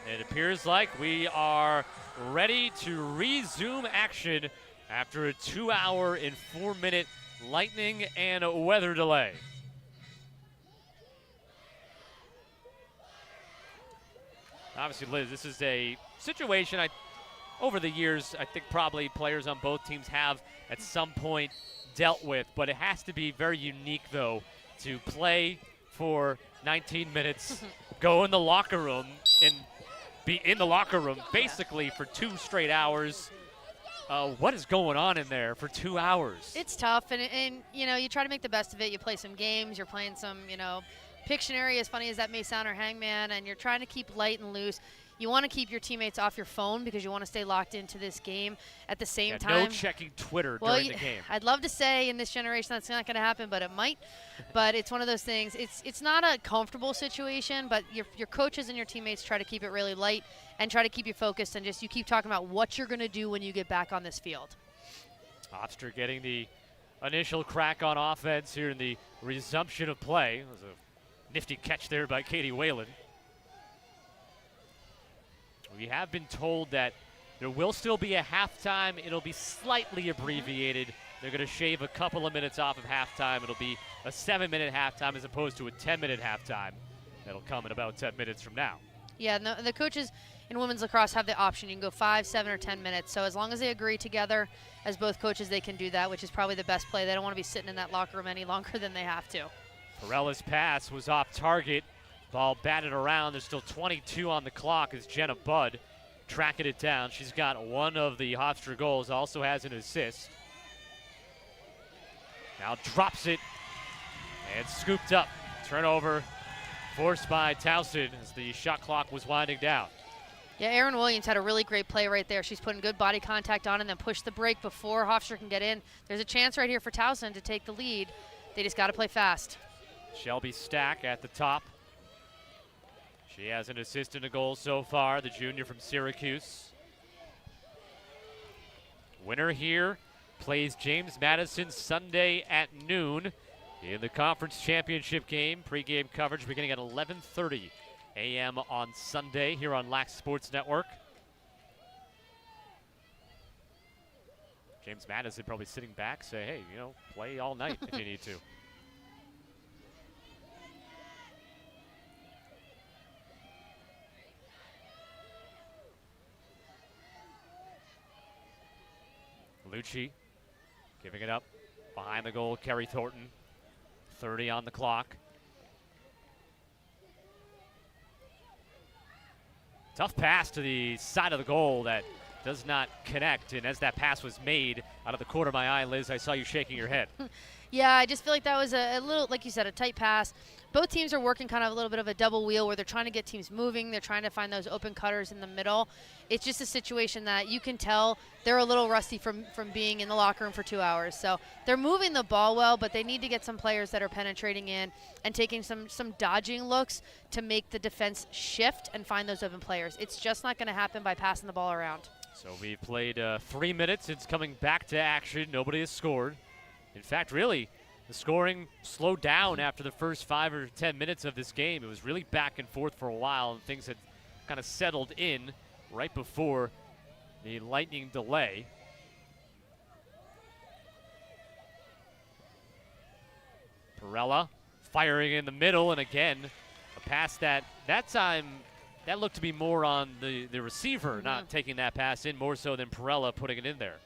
It appears like we are ready to resume action after a 2 hour and 4 minute lightning and weather delay. Obviously, Liz, this is a situation over the years, I think probably players on both teams have at some point dealt with, but it has to be very unique, though, to play for 19 minutes, go in the locker room, and be in the locker room basically for 2 straight hours. What is going on in there for 2 hours?
It's tough, and you know, you try to make the best of it. You play some games, you're playing some, you know, Pictionary, as funny as that may sound, or Hangman, and you're trying to keep light and loose. You want to keep your teammates off your phone because you want to stay locked into this game. At the same time,
no checking Twitter during the game.
I'd love to say in this generation that's not going to happen, but it might. But it's one of those things. It's not a comfortable situation, but your coaches and your teammates try to keep it really light and try to keep you focused, and just you keep talking about what you're going to do when you get back on this field.
Hofstra getting the initial crack on offense here in the resumption of play. It was a nifty catch there by Katie Whalen. We have been told that there will still be a halftime. It'll be slightly abbreviated. They're going to shave a couple of minutes off of halftime. It'll be a 7-minute halftime as opposed to a 10-minute halftime. That'll come in about 10 minutes from now.
Yeah, the coaches in women's lacrosse have the option. You can go 5, 7, or 10 minutes. So as long as they agree together as both coaches, they can do that, which is probably the best play. They don't want to be sitting in that locker room any longer than they have to.
Perella's pass was off target. Ball batted around. There's still 22 on the clock as Jenna Budd tracking it down. She's got one of the Hofstra goals, also has an assist. Now drops it and scooped up. Turnover forced by Towson as the shot clock was winding down.
Yeah, Erin Williams had a really great play right there. She's putting good body contact on and then pushed the break before Hofstra can get in. There's a chance right here for Towson to take the lead. They just got to play fast.
Shelby Stack at the top. She has an assist and a goal so far, the junior from Syracuse. Winner here plays James Madison Sunday at noon in the conference championship game. Pre-game coverage beginning at 11:30 a.m. on Sunday here on Lax Sports Network. James Madison probably sitting back, say, hey, you know, play all night if you need to. Lucci giving it up behind the goal. Carrie Thornton, 30 on the clock. Tough pass to the side of the goal that does not connect. And as that pass was made out of the corner of my eye, Liz, I saw you shaking your head.
Yeah, I just feel like that was a little, like you said, a tight pass. Both teams are working kind of a little bit of a double wheel where they're trying to get teams moving. They're trying to find those open cutters in the middle. It's just a situation that you can tell they're a little rusty from being in the locker room for 2 hours. So they're moving the ball well, but they need to get some players that are penetrating in and taking some dodging looks to make the defense shift and find those open players. It's just not going to happen by passing the ball around.
So we've played 3 minutes. It's coming back to action. Nobody has scored. In fact, really, the scoring slowed down after the first 5 or 10 minutes of this game. It was really back and forth for a while, and things had kind of settled in right before the lightning delay. Perella firing in the middle, and again, a pass that time, that looked to be more on the receiver not taking that pass in, more so than Perella putting it in there.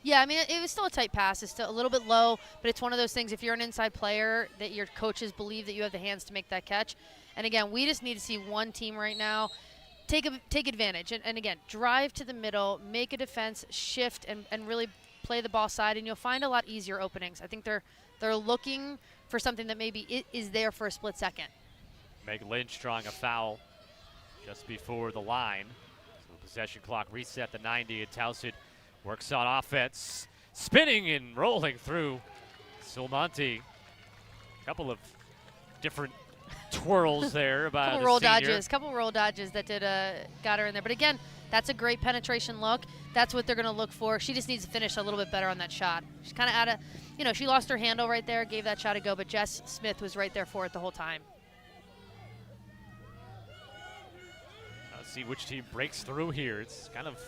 Yeah, I mean, it was still a tight pass. It's still a little bit low, but it's one of those things, if you're an inside player, that your coaches believe that you have the hands to make that catch. And again, we just need to see one team right now take advantage. And again, drive to the middle, make a defense, shift, and really play the ball side, and you'll find a lot easier openings. I think they're looking for something that maybe is there for a split second.
Meg Lynch drawing a foul just before the line. So the possession clock reset to 90, and Towson works on offense, spinning and rolling through Silmonte. A couple of different twirls there by
couple
the
roll
senior.
roll dodges that got her in there. But again, that's a great penetration look. That's what they're going to look for. She just needs to finish a little bit better on that shot. She's kind of out of, she lost her handle right there, gave that shot a go, but Jess Smith was right there for it the whole time.
Let's see which team breaks through here. It's kind of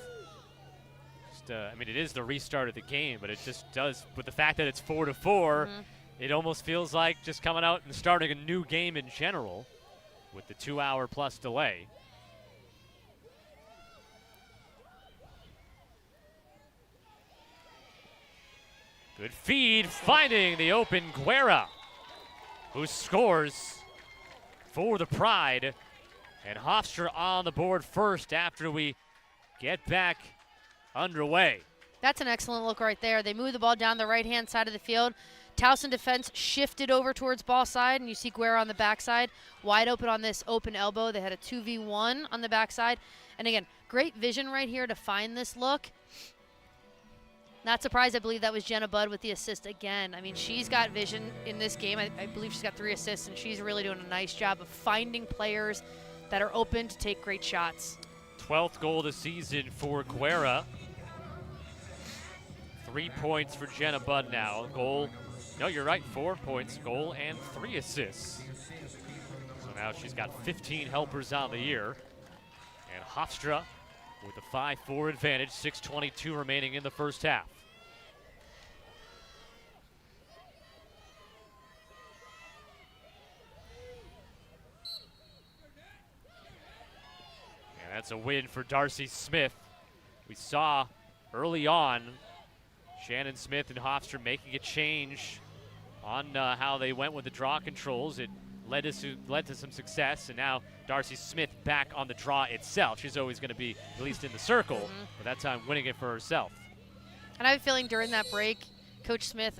I mean, it is the restart of the game, but it just does, with the fact that it's 4-4, it almost feels like just coming out and starting a new game in general with the 2-hour-plus delay. Good feed, finding the open Guerra, who scores for the Pride. And Hofstra on the board first after we get back underway.
That's an excellent look right there. They move the ball down the right-hand side of the field. Towson defense shifted over towards ball side, and you see Guerra on the backside, wide open on this open elbow. They had a 2v1 on the backside. And again, great vision right here to find this look. Not surprised, I believe that was Jenna Budd with the assist again. I mean, she's got vision in this game. I believe she's got 3 assists, and she's really doing a nice job of finding players that are open to take great shots.
12th goal of the season for Guerra. 3 points for Jenna Budd now. Goal, no, you're right, 4 points, goal, and 3 assists. So now she's got 15 helpers on the year. And Hofstra with a 5-4 advantage, 6:22 remaining in the first half. And that's a win for Darcy Smith. We saw early on Shannon Smith and Hofstra making a change on how they went with the draw controls. It led to some success, and now Darcy Smith back on the draw itself. She's always going to be at least in the circle, but that time winning it for herself.
And I have a feeling during that break, Coach Smith,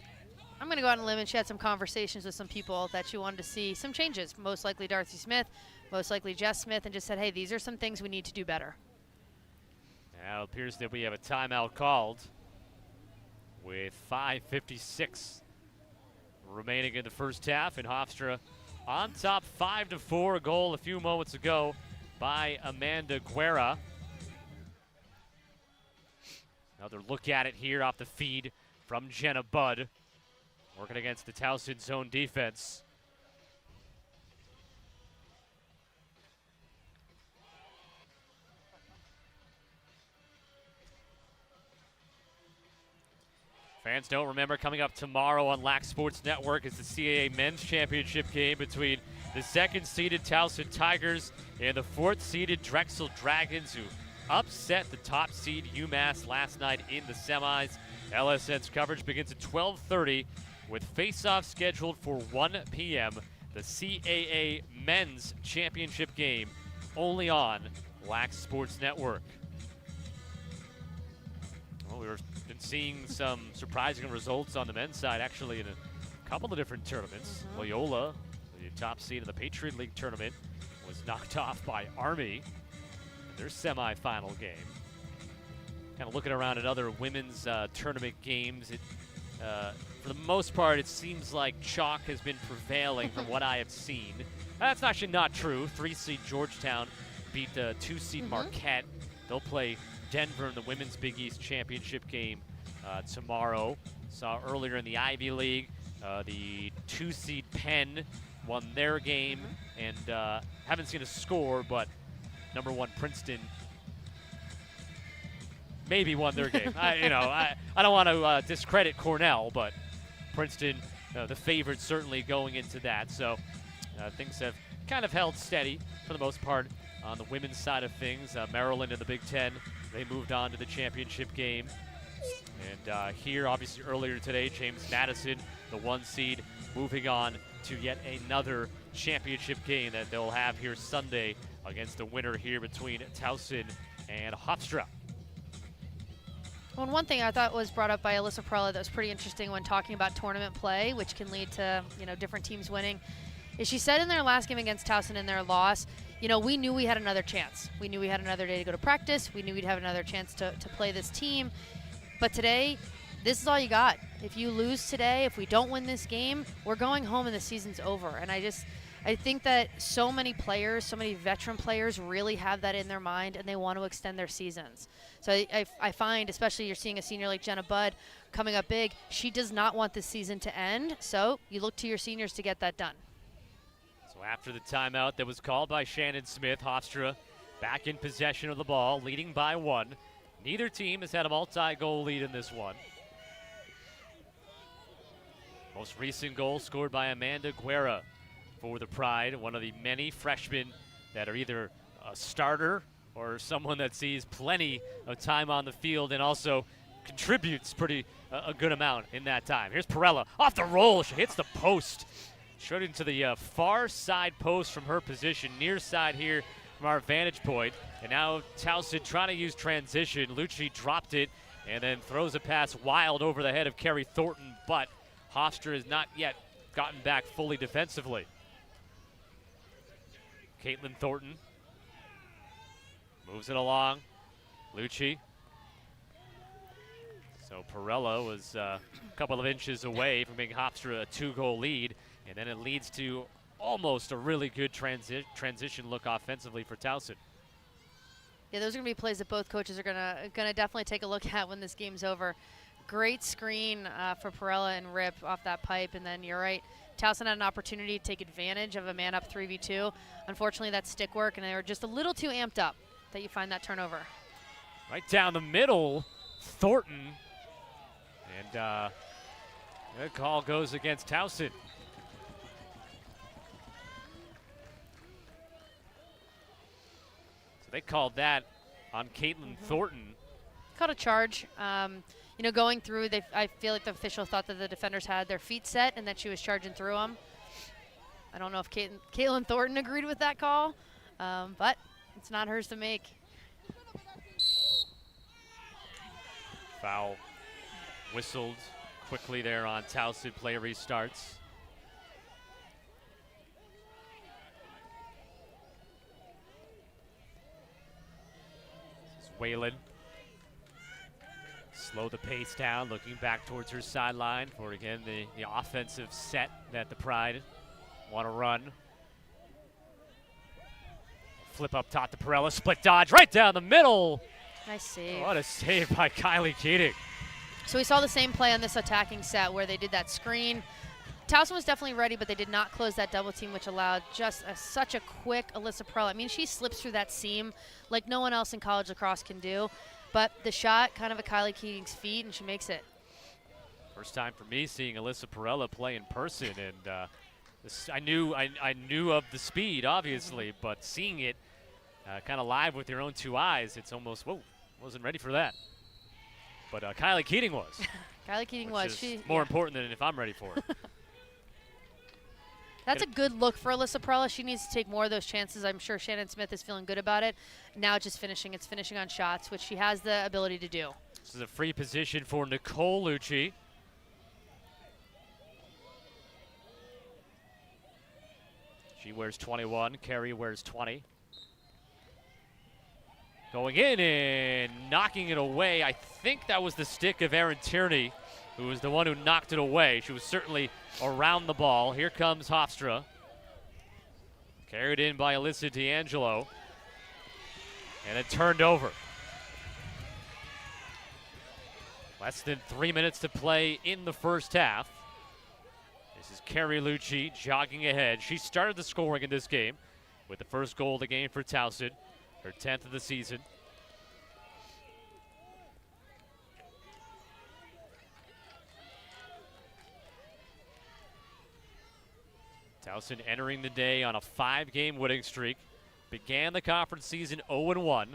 I'm going to go out on a limb, and she had some conversations with some people that she wanted to see some changes. Most likely Darcy Smith, most likely Jess Smith, and just said, hey, these are some things we need to do better.
Now it appears that we have a timeout called with 5:56 remaining in the first half, and Hofstra on top 5-4, a goal a few moments ago by Amanda Guerra. Another look at it here off the feed from Jenna Budd, working against the Towson zone defense. Fans don't remember, coming up tomorrow on Lac Sports Network is the CAA Men's Championship game between the second-seeded Towson Tigers and the fourth-seeded Drexel Dragons, who upset the top seed UMass last night in the semis. LSN's coverage begins at 12:30 with face-off scheduled for 1 p.m. The CAA Men's Championship game only on Lac Sports Network. Well, we've been seeing some surprising results on the men's side, actually, in a a couple of different tournaments. Loyola, the top seed in the Patriot League tournament, was knocked off by Army in their semifinal game. Kind of looking around at other women's tournament games, for the most part, it seems like chalk has been prevailing from what I have seen. That's actually not true. 3-seed Georgetown beat the 2-seed Marquette. They'll play Denver in the Women's Big East Championship game tomorrow. Saw earlier in the Ivy League, the 2-seed Penn won their game, and haven't seen a score, but number 1 Princeton maybe won their game. I don't want to discredit Cornell, but Princeton, the favorite certainly going into that. So things have kind of held steady for the most part on the women's side of things. Maryland in the Big Ten, they moved on to the championship game. And here, obviously earlier today, James Madison, the 1 seed, moving on to yet another championship game that they'll have here Sunday against the winner here between Towson and Hofstra.
Well, and one thing I thought was brought up by Alyssa Perella that was pretty interesting when talking about tournament play, which can lead to, different teams winning, is she said in their last game against Towson in their loss, we knew we had another chance. We knew we had another day to go to practice. We knew we'd have another chance to play this team. But today, this is all you got. If you lose today, if we don't win this game, we're going home and the season's over. And I think that so many players, so many veteran players really have that in their mind, and they want to extend their seasons. So I find, especially you're seeing a senior like Jenna Budd coming up big, she does not want this season to end. So you look to your seniors to get that done.
So after the timeout that was called by Shannon Smith, Hofstra back in possession of the ball, leading by 1. Neither team has had a multi-goal lead in this one. Most recent goal scored by Amanda Guerra for the Pride, one of the many freshmen that are either a starter or someone that sees plenty of time on the field and also contributes a good amount in that time. Here's Perella off the roll. She hits the post. Straight into the far side post from her position, near side here from our vantage point. And now Towson trying to use transition. Lucci dropped it and then throws a pass wild over the head of Kerry Thornton, but Hofstra has not yet gotten back fully defensively. Caitlin Thornton moves it along. Lucci. So Perella was a couple of inches away from being Hofstra a 2-goal lead, and then it leads to almost a really good transition look offensively for Towson.
Yeah, those are going to be plays that both coaches are gonna definitely take a look at when this game's over. Great screen for Perella and Rip off that pipe, and then you're right, Towson had an opportunity to take advantage of a man-up 3v2. Unfortunately, that's stick work, and they were just a little too amped up that you find that turnover.
Right down the middle, Thornton, and the call goes against Towson. So they called that on Caitlin Thornton.
Called a charge. Going through, I feel like the official thought that the defenders had their feet set and that she was charging through them. I don't know if Caitlin Thornton agreed with that call, but it's not hers to make.
Foul whistled quickly there on Towson. Play restarts. This is Whalen. Slow the pace down, looking back towards her sideline for, again, the offensive set that the Pride want to run. Flip up top to Perella, split dodge right down the middle.
Nice save.
What a save by Kylie Keating.
So we saw the same play on this attacking set where they did that screen. Towson was definitely ready, but they did not close that double team, which allowed just such a quick Alyssa Perella. I mean, she slips through that seam like no one else in college lacrosse can do. But the shot kind of at Kylie Keating's feet, and she makes it.
First time for me seeing Alyssa Perella play in person, and I knew of the speed, obviously, but seeing it kind of live with your own 2 eyes, it's almost, whoa, wasn't ready for that. But Kylie Keating was.
Kylie Keating was.
She's more important than if I'm ready for it.
That's a good look for Alyssa Perella. She needs to take more of those chances. I'm sure Shannon Smith is feeling good about it. Now just finishing. It's finishing on shots, which she has the ability to do.
This is a free position for Nicole Lucci. She wears 21. Carey wears 20. Going in and knocking it away. I think that was the stick of Erin Tierney, who was the one who knocked it away. She was certainly around the ball. Here comes Hofstra. Carried in by Alyssa D'Angelo. And it turned over. Less than 3 minutes to play in the first half. This is Carrie Lucci jogging ahead. She started the scoring in this game with the first goal of the game for Towson, her 10th of the season. Towson entering the day on a 5-game winning streak. Began the conference season 0-1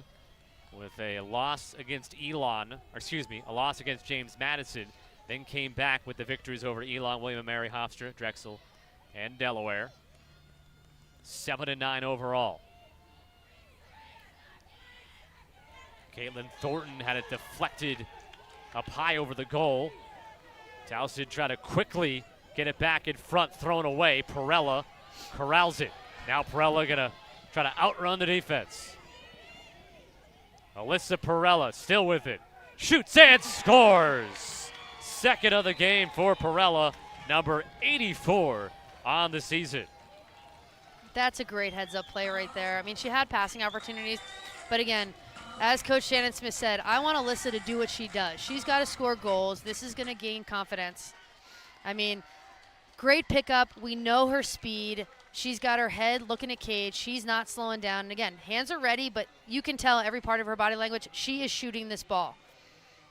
with a loss against a loss against James Madison. Then came back with the victories over Elon, William & Mary, Hofstra, Drexel, and Delaware. 7-9 overall. Caitlin Thornton had it deflected up high over the goal. Towson tried to quickly get it back in front, thrown away. Perella corrals it. Now Perella gonna try to outrun the defense. Alyssa Perella still with it. Shoots and scores. Second of the game for Perella, number 84 on the season.
That's a great heads-up play right there. I mean, she had passing opportunities, but again, as Coach Shannon Smith said, I want Alyssa to do what she does. She's got to score goals. This is going to gain confidence. I mean, great pickup. We know her speed. She's got her head looking at cage. She's not slowing down. And again, hands are ready, but you can tell every part of her body language. She is shooting this ball.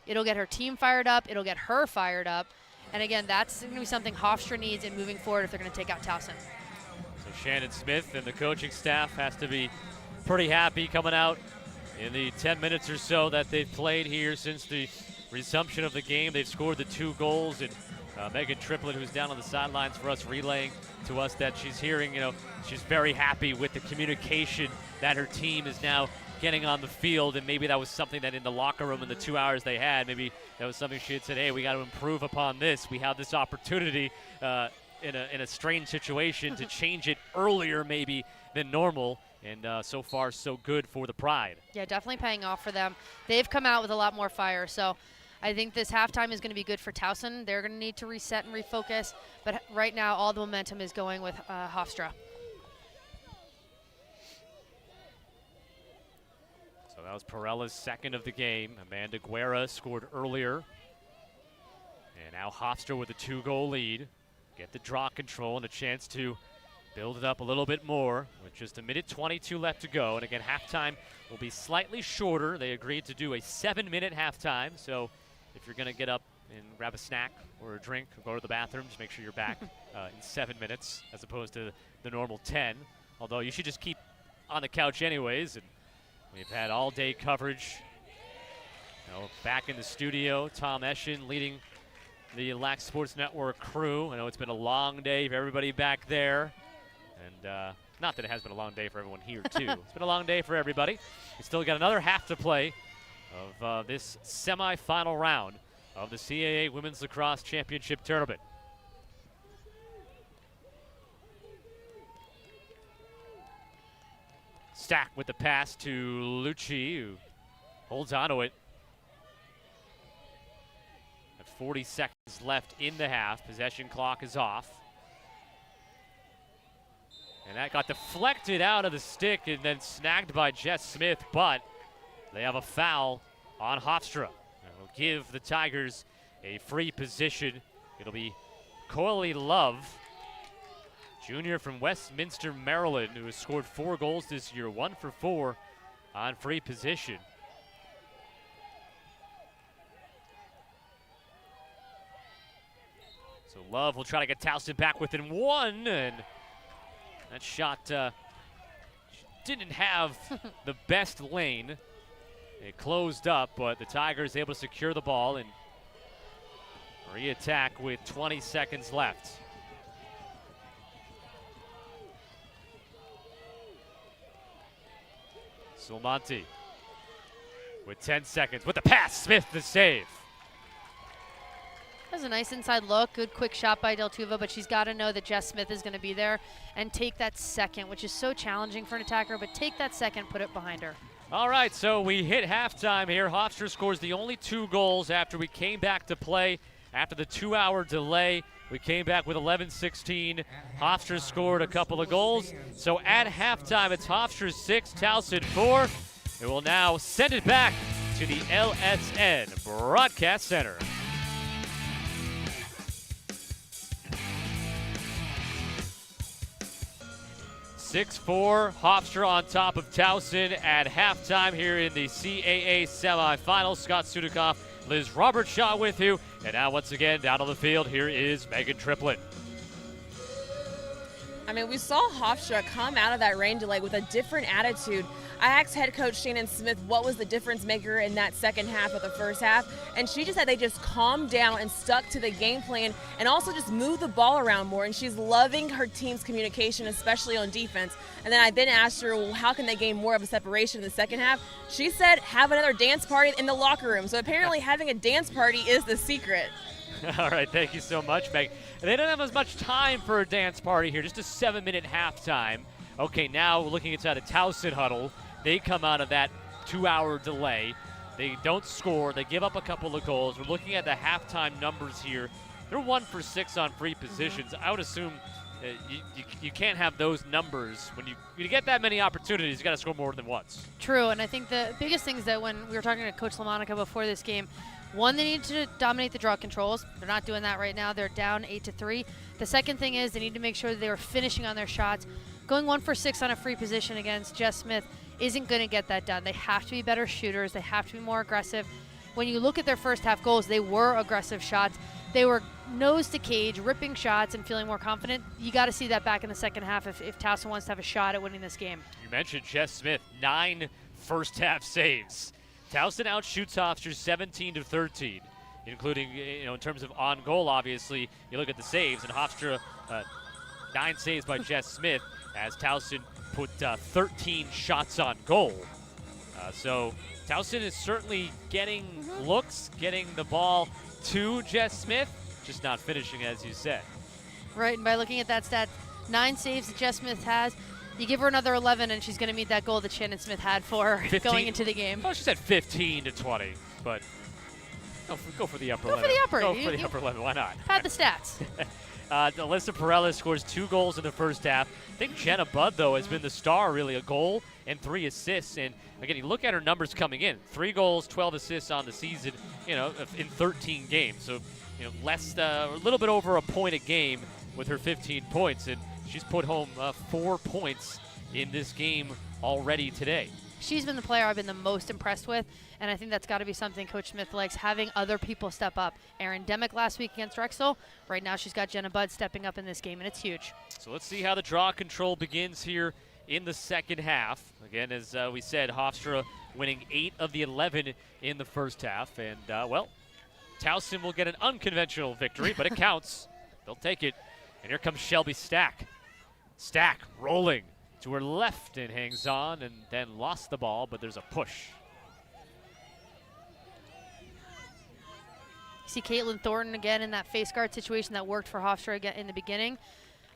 It'll get her team fired up. It'll get her fired up. And again, that's going to be something Hofstra needs in moving forward if they're going to take out Towson.
So Shannon Smith and the coaching staff has to be pretty happy coming out in the 10 minutes or so that they've played here since the resumption of the game. They've scored the 2 goals, and Megan Triplett, who's down on the sidelines for us, relaying to us that she's hearing, she's very happy with the communication that her team is now getting on the field, and maybe that was something that in the locker room in the 2 hours they had, maybe that was something she had said, hey, we got to improve upon this. We have this opportunity in a strange situation to change it earlier maybe than normal. And so far, so good for the Pride.
Yeah, definitely paying off for them. They've come out with a lot more fire. So I think this halftime is going to be good for Towson. They're going to need to reset and refocus. But right now, all the momentum is going with Hofstra.
So that was Perella's second of the game. Amanda Guerra scored earlier. And now Hofstra with a 2-goal lead. Get the draw control and a chance to build it up a little bit more with just 1:22 left to go. And again, halftime will be slightly shorter. They agreed to do a 7-minute halftime. So if you're going to get up and grab a snack or a drink or go to the bathroom, just make sure you're back in 7 minutes as opposed to the normal 10. Although you should just keep on the couch anyways. And we've had all-day coverage. Back in the studio, Tom Eschen leading the Lac Sports Network crew. I know it's been a long day for everybody back there. And not that it has been a long day for everyone here, too. It's been a long day for everybody. We still got another half to play of this semifinal round of the CAA Women's Lacrosse Championship Tournament. Stack with the pass to Lucci, who holds on to it. At 40 seconds left in the half. Possession clock is off. And that got deflected out of the stick and then snagged by Jess Smith, but they have a foul on Hofstra. It will give the Tigers a free position. It'll be Coily Love, junior from Westminster, Maryland, who has scored 4 goals this year, 1 for 4 on free position. So Love will try to get Towson back within 1, and that shot didn't have the best lane. It closed up, but the Tigers able to secure the ball and re-attack with 20 seconds left. Sulmonti with 10 seconds with the pass. Smith the save.
Has a nice inside look, good quick shot by Deltuva, but she's got to know that Jess Smith is going to be there and take that second, which is so challenging for an attacker, but take that second, put it behind her.
All right, so we hit halftime here. Hofstra scores the only 2 goals after we came back to play. After the 2-hour delay, we came back with 11-16. Hofstra scored a couple of goals. So at halftime, it's Hofstra 6, Towson 4. We will now send it back to the LSN Broadcast Center. 6-4, Hofstra on top of Towson at halftime here in the CAA semifinals. Scott Sudikoff, Liz Robertshaw with you. And now once again, down on the field, here is Megan Triplett.
I mean, we saw Hofstra come out of that rain delay with a different attitude. I asked head coach Shannon Smith what was the difference maker in that second half of the first half, and she just said they just calmed down and stuck to the game plan and also just moved the ball around more, and she's loving her team's communication, especially on defense. And then I asked her, well, how can they gain more of a separation in the second half? She said, have another dance party in the locker room. So apparently having a dance party is the secret.
All right, thank you so much, Meg. They don't have as much time for a dance party here, just a 7-minute halftime. Okay, now looking inside the Towson huddle, they come out of that 2-hour delay. They don't score. They give up a couple of goals. We're looking at the halftime numbers here. They're 1 for 6 on free positions. I would assume you can't have those numbers. When you get that many opportunities, you got to score more than once.
True, and I think the biggest thing is that when we were talking to Coach LaMonica before this game, one, they need to dominate the draw controls. They're not doing that right now. They're down 8-3. The second thing is they need to make sure that they are finishing on their shots. Going 1 for 6 on a free position against Jess Smith isn't going to get that done. They have to be better shooters. They have to be more aggressive. When you look at their first half goals, they were aggressive shots. They were nose to cage, ripping shots and feeling more confident. You got to see that back in the second half if Towson wants to have a shot at winning this game.
You mentioned Jess Smith, 9 first half saves. Towson outshoots Hofstra 17-13, including, in terms of on goal, obviously. You look at the saves, and Hofstra, 9 saves by Jess Smith, as Towson put 13 shots on goal. So Towson is certainly getting looks, getting the ball to Jess Smith, just not finishing, as you said.
Right, and by looking at that stat, 9 saves that Jess Smith has, you give her another 11, and she's going to meet that goal that Shannon Smith had for her going into the game.
Oh, she said 15-20, but go for the upper limit.
Go for the upper.
Go for the upper limit. Why not?
Pad the stats.
Alyssa Perella scores 2 goals in the first half. I think Jenna Budd, though, has been the star, really, a goal and 3 assists. And, again, you look at her numbers coming in. 3 goals, 12 assists on the season, in 13 games. So, a little bit over a point a game with her 15 points. And she's put home 4 points in this game already today.
She's been the player I've been the most impressed with, and I think that's got to be something Coach Smith likes, having other people step up. Erin Demick last week against Drexel. Right now she's got Jenna Budd stepping up in this game, and it's huge.
So let's see how the draw control begins here in the second half. Again, as we said, Hofstra winning 8 of the 11 in the first half. And, Towson will get an unconventional victory, but it counts. They'll take it. And here comes Shelby Stack. Stack rolling to her left and hangs on and then lost the ball, but there's a push.
See Caitlin Thornton again in that face guard situation that worked for Hofstra again in the beginning.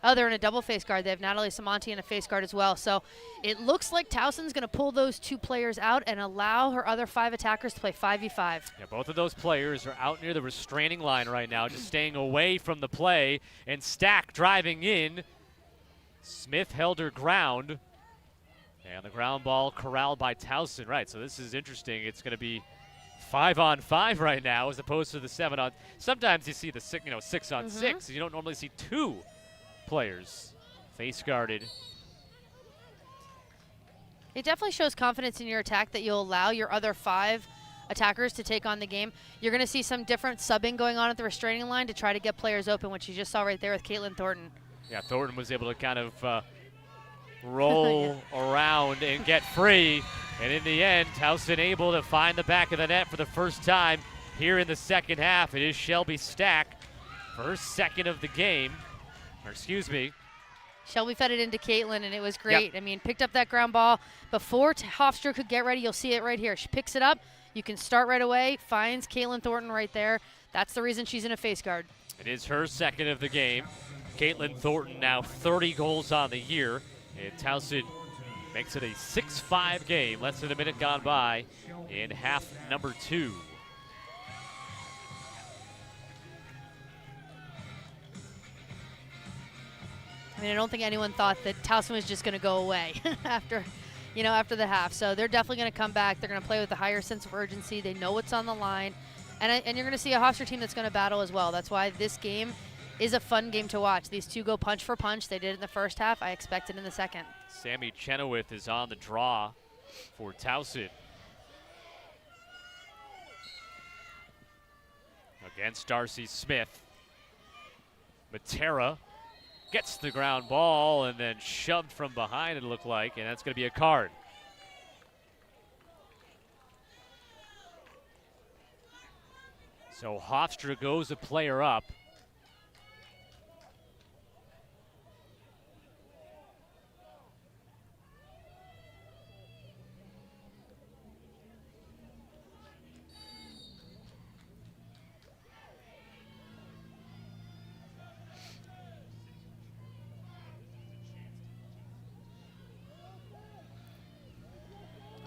Oh, they're in a double face guard. They have Natalie Samonti in a face guard as well. So it looks like Towson's going to pull those 2 players out and allow her other 5 attackers to play 5v5.
Yeah, both of those players are out near the restraining line right now, just staying away from the play. And Stack driving in. Smith held her ground. And the ground ball corralled by Towson. Right, so this is interesting. It's going to be 5-on-5 right now as opposed to the 7-on. Sometimes you see the 6-on-6. You don't normally see 2 players face guarded.
It definitely shows confidence in your attack that you'll allow your other 5 attackers to take on the game. You're going to see some different subbing going on at the restraining line to try to get players open, which you just saw right there with Caitlin Thornton.
Yeah, Thornton was able to kind of roll around and get free. And in the end, Towson able to find the back of the net for the first time here in the second half. It is Shelby Stack for her 2nd of the game. Or excuse me.
Shelby fed it into Caitlin, and it was great.
Yep.
I mean, picked up that ground ball before Hofstra could get ready. You'll see it right here. She picks it up. You can start right away. Finds Caitlin Thornton right there. That's the reason she's in a face guard.
It is her second of the game. Caitlin Thornton now 30 goals on the year. And Towson makes it a 6-5 game. Less than a minute gone by in half number 2.
I mean, I don't think anyone thought that Towson was just going to go away after the half. So they're definitely going to come back. They're going to play with a higher sense of urgency. They know what's on the line. And you're going to see a Hofstra team that's going to battle as well. That's why this game is a fun game to watch. These two go punch for punch. They did it in the first half. I expect it in the second.
Sammy Chenoweth is on the draw for Towson. Against Darcy Smith. Matera gets the ground ball and then shoved from behind, it looked like, and that's going to be a card. So Hofstra goes a player up.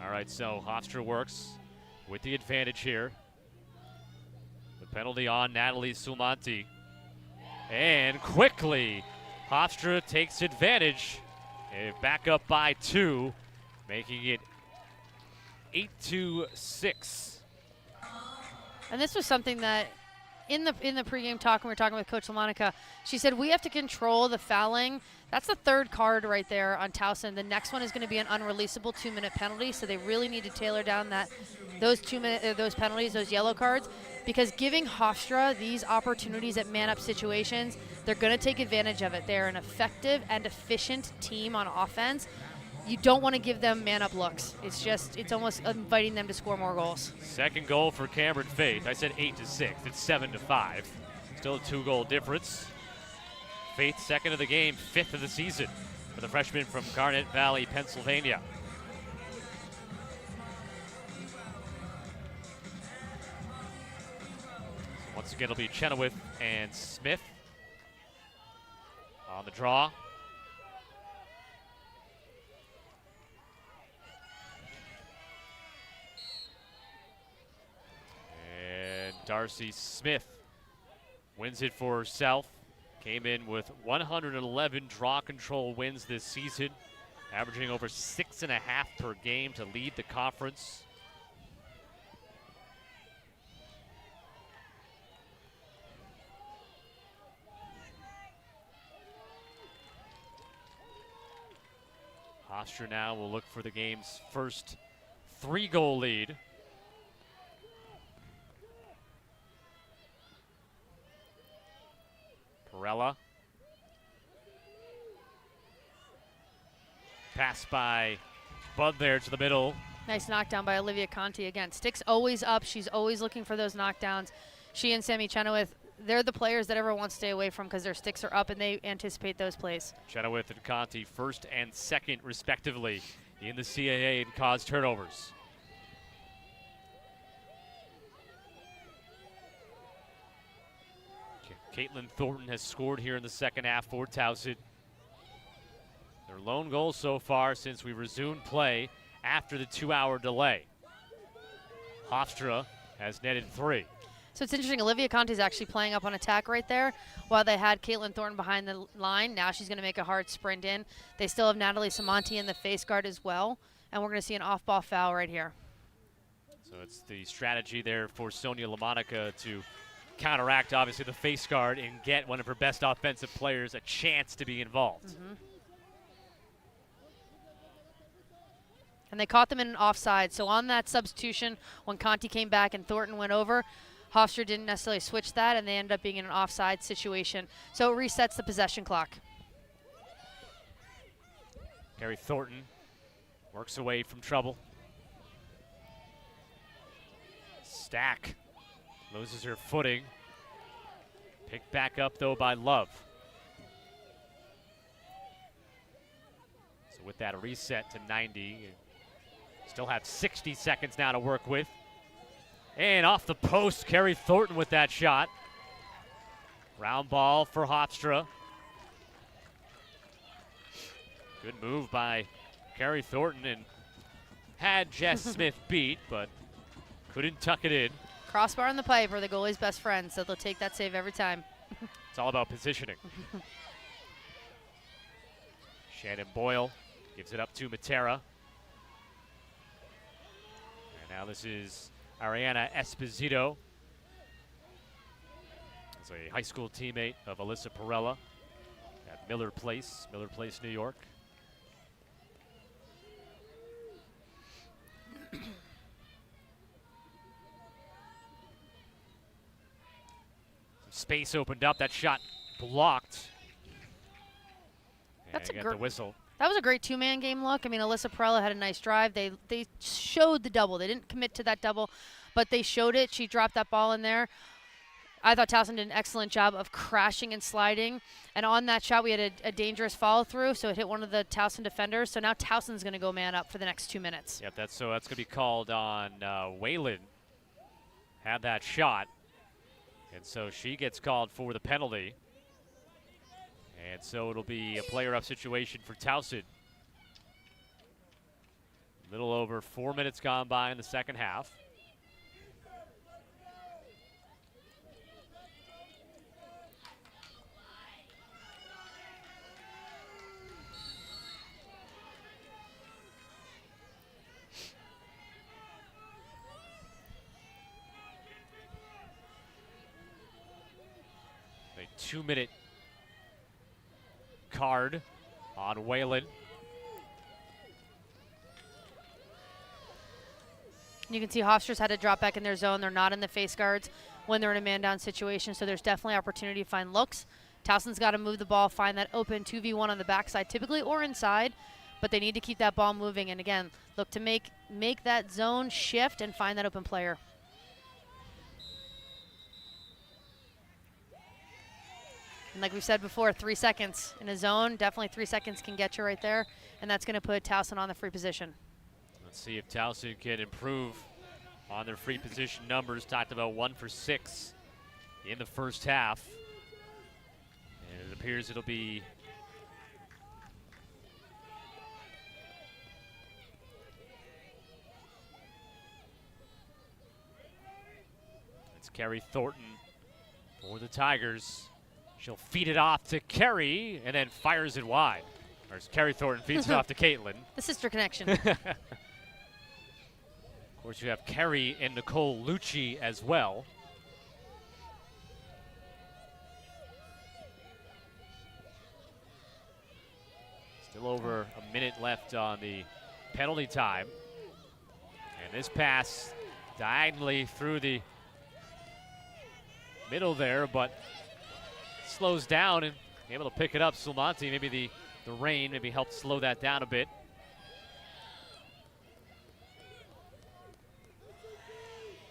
All right, so Hofstra works with the advantage here. The penalty on Natalie Sulmanti. And quickly, Hofstra takes advantage. Back up by 2, making it 8-6.
And this was something that in the pregame talk when we were talking with Coach LaMonica, she said we have to control the fouling. That's the third card right there on Towson. The next one is going to be an unreleasable 2-minute penalty, so they really need to tailor down those penalties, those yellow cards, because giving Hofstra these opportunities at man-up situations, they're going to take advantage of it. They're an effective and efficient team on offense. You don't want to give them man-up looks. It's almost inviting them to score more goals.
Second goal for Cameron Faith. I said 8-6. It's 7-5. Still a 2-goal difference. Faith second of the game, 5th of the season for the freshman from Garnet Valley, Pennsylvania. So once again, it'll be Chenoweth and Smith on the draw. And Darcy Smith wins it for herself. Came in with 111 draw control wins this season, averaging over 6.5 per game to lead the conference. Hofstra now will look for the game's first 3-goal lead. Perella. Pass by Bud there to the middle.
Nice knockdown by Olivia Conti again. Stick's always up. She's always looking for those knockdowns. She and Sammy Chenoweth, they're the players that everyone wants to stay away from because their sticks are up and they anticipate those plays.
Chenoweth and Conti first and second respectively in the CAA in caused turnovers. Caitlin Thornton has scored here in the second half for Towson. Their lone goal so far since we resumed play after the 2-hour delay. Hofstra has netted 3.
So it's interesting, Olivia Conti's actually playing up on attack right there while they had Caitlin Thornton behind the line. Now she's going to make a hard sprint in. They still have Natalie Samonti in the face guard as well, and we're going to see an off-ball foul right here.
So it's the strategy there for Sonia LaMonica to counteract, obviously, the face guard and get one of her best offensive players a chance to be involved.
And they caught them in an offside. So on that substitution, when Conti came back and Thornton went over, Hofstra didn't necessarily switch that, and they ended up being in an offside situation. So it resets the possession clock.
Carrie Thornton works away from trouble. Stack loses her footing. Picked back up, though, by Love. So with that, a reset to 90. Still have 60 seconds now to work with. And off the post, Carrie Thornton with that shot. Round ball for Hofstra. Good move by Carrie Thornton, and had Jess Smith beat, but couldn't tuck it in.
Crossbar in the pipe are the goalie's best friends, so they'll take that save every time.
It's all about positioning. Shannon Boyle gives it up to Matera. And now this is Ariana Esposito. As a high school teammate of Alyssa Perella at Miller Place, New York. Space opened up. That shot blocked.
That's
and the whistle.
That was a great two-man game look. I mean, Alyssa Perella had a nice drive. They showed the double. They didn't commit to that double, but they showed it. She dropped that ball in there. I thought Towson did an excellent job of crashing and sliding. And on that shot, we had a dangerous follow-through, so it hit one of the Towson defenders. So now Towson's going to go man up for the next 2 minutes.
Yep, that's going to be called on Whalen. Had that shot. And so she gets called for the penalty. And so it'll be a player-up situation for Towson. A little over 4 minutes gone by in the second half. A 2-minute card on Whalen.
You can see Hofstra's had to drop back in their zone. They're not in the face guards when they're in a man-down situation, so there's definitely opportunity to find looks. Towson's got to move the ball, find that open 2v1 on the backside, typically or inside, but they need to keep that ball moving. And again, look to make that zone shift and find that open player. And like we said before, 3 seconds in a zone, definitely 3 seconds can get you right there, and that's going to put Towson on the free position.
Let's see if Towson can improve on their free position numbers. Talked about 1 for 6 in the first half. And it appears it'll be it's Carrie Thornton for the Tigers. She'll feed it off to Carrie and then fires it wide. Or Carrie Thornton feeds it off to Caitlin.
The sister connection.
Of course, you have Carrie and Nicole Lucci as well. Still over a minute left on the penalty time. And this pass diagonally through the middle there, but slows down and able to pick it up. Sulmonte, maybe the rain maybe helped slow that down a bit.